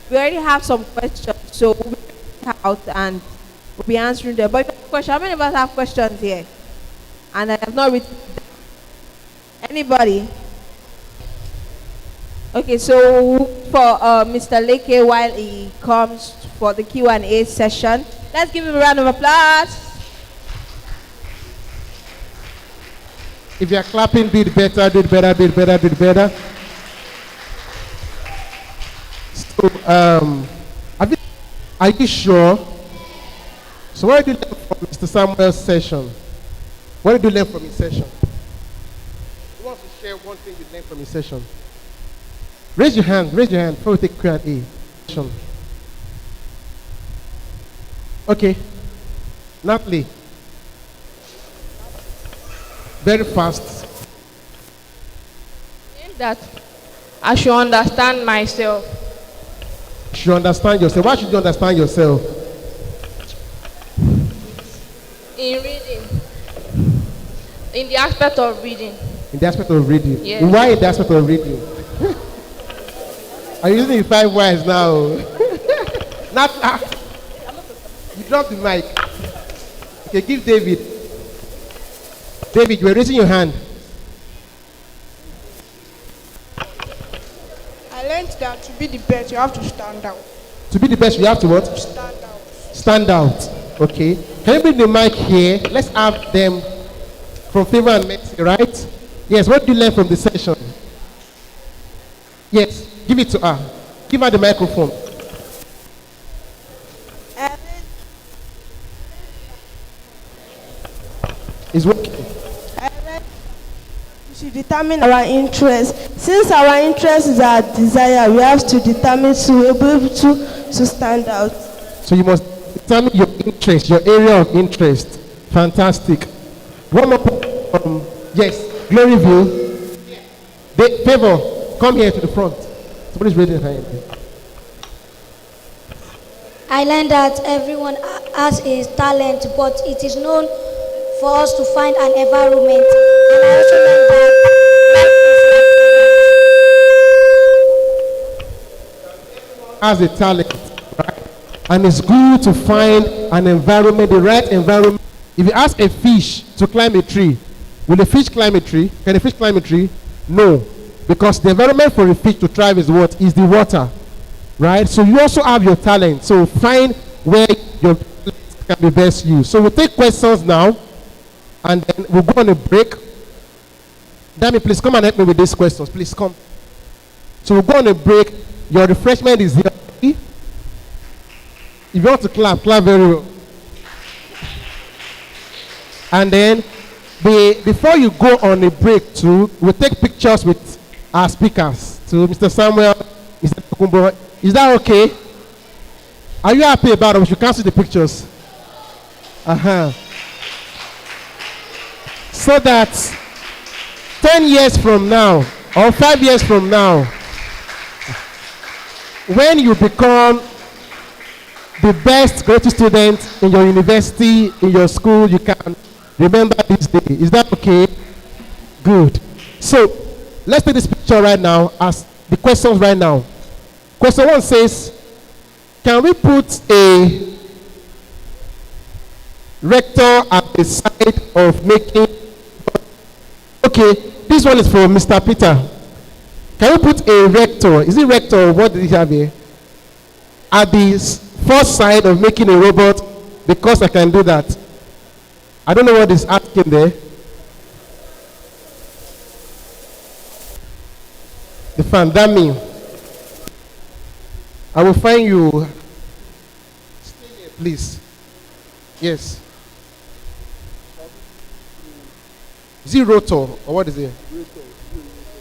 S3: we already have some questions, so we'll be out and we'll be answering them. But if you have a question, how many of us have questions here? And I have not written them. Anybody? Okay, so for Mr. Leke while he comes for the Q&A session, let's give him a round of applause.
S9: If you are clapping, do it better, do it better, do it better, do it better. So, are you sure? So what did you learn from Mr. Samuel's session? What did you learn from his session? Who wants to share one thing you learned from his session? Raise your hand before we take Q&A. Okay. Natalie. Very fast.
S7: that I should understand myself.
S9: You should understand yourself. Why should you understand yourself?
S7: In reading. In the aspect of reading.
S9: In the aspect of reading.
S7: Yes.
S9: Why in the aspect of reading? Are you using the 5 whys now? Not. You dropped the mic. Okay, give David. David, you were raising your hand.
S10: I learned that to be the best, you have to stand out.
S9: To be the best, you have to what?
S10: Stand out.
S9: Stand out. Okay. Can you bring the mic here? Let's have them from Favor and Mercy, right? Yes, what did you learn from the session? Yes, give it to her. Give her the microphone. It's working.
S10: We should determine our interest. Since our interest is our desire, we have to determine to be able to stand out.
S9: So you must determine your interest, your area of interest. Fantastic. One more. Yes, Gloryville. Favor, come here to the front. Somebody's raising their hand.
S6: I learned that everyone has a talent, but it is known for us to find an environment. And I also learned that
S9: has a talent, right? And it's good to find an environment, the right environment. If you ask a fish to climb a tree, will a fish climb a tree? Can a fish climb a tree? No. Because the environment for a fish to thrive is what? Is the water. Right? So you also have your talent. So find where your talent can be best used. So we'll take questions now, and then we'll go on a break. Dami, please come and help me with these questions. Please come. So we'll go on a break. Your refreshment is here. If you want to clap, clap very well. And then, before you go on a break too, we'll take pictures with our speakers. So Mr. Samuel, Mr. Kumbo, is that okay? Are you happy about it? We should cancel the pictures. So that 10 years from now, or 5 years from now, when you become the best greatest student in your university, in your school, you can remember this day. Is that okay? Good. So, let's take this picture right now as the questions right now. Question 1 says, can we put a rector at the side of making... Okay, this one is for Mr. Peter. Can we put a rector, is it rector or what did he have here? At the first side of making a robot, because I can do that. I don't know what is asking there. The fan, that means I will find you. Stay here, please. Yes. Is it rotor or what is it?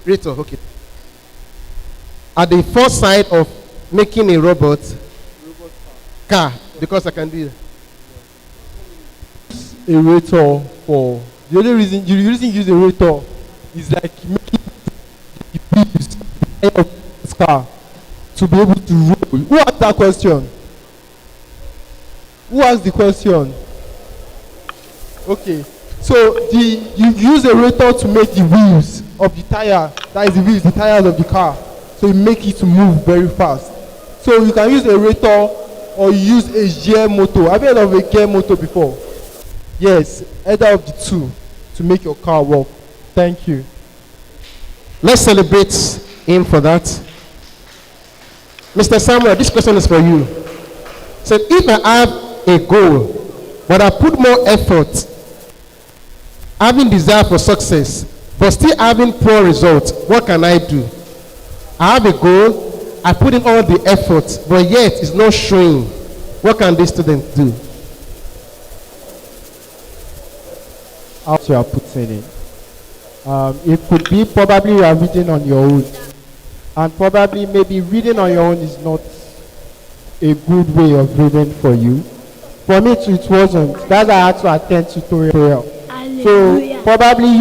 S9: Rotor, okay. At the first side of making a robot car, because I can do it.
S1: A rotor for the only reason you use a rotor is like making the wheels of the car to be able to roll. Who asked that question? Who asked the question? Okay, so you use a rotor to make the wheels of the tire. That is the wheels, the tires of the car. So you make it to move very fast. So you can use a rotor or you use a gear motor. Have you heard of a gear motor before? Yes, either of the two to make your car work. Thank you.
S9: Let's celebrate him for that. Mr. Samuel, this question is for you. So if I have a goal, but I put more effort, having desire for success, but still having poor results, what can I do? I have a goal, I put in all the effort, but yet it's not showing. What can this student do?
S4: How you are putting it. It could be probably you are reading on your own. And probably maybe reading on your own is not a good way of reading for you. For me too, it wasn't. That's why I had to attend tutorial. So probably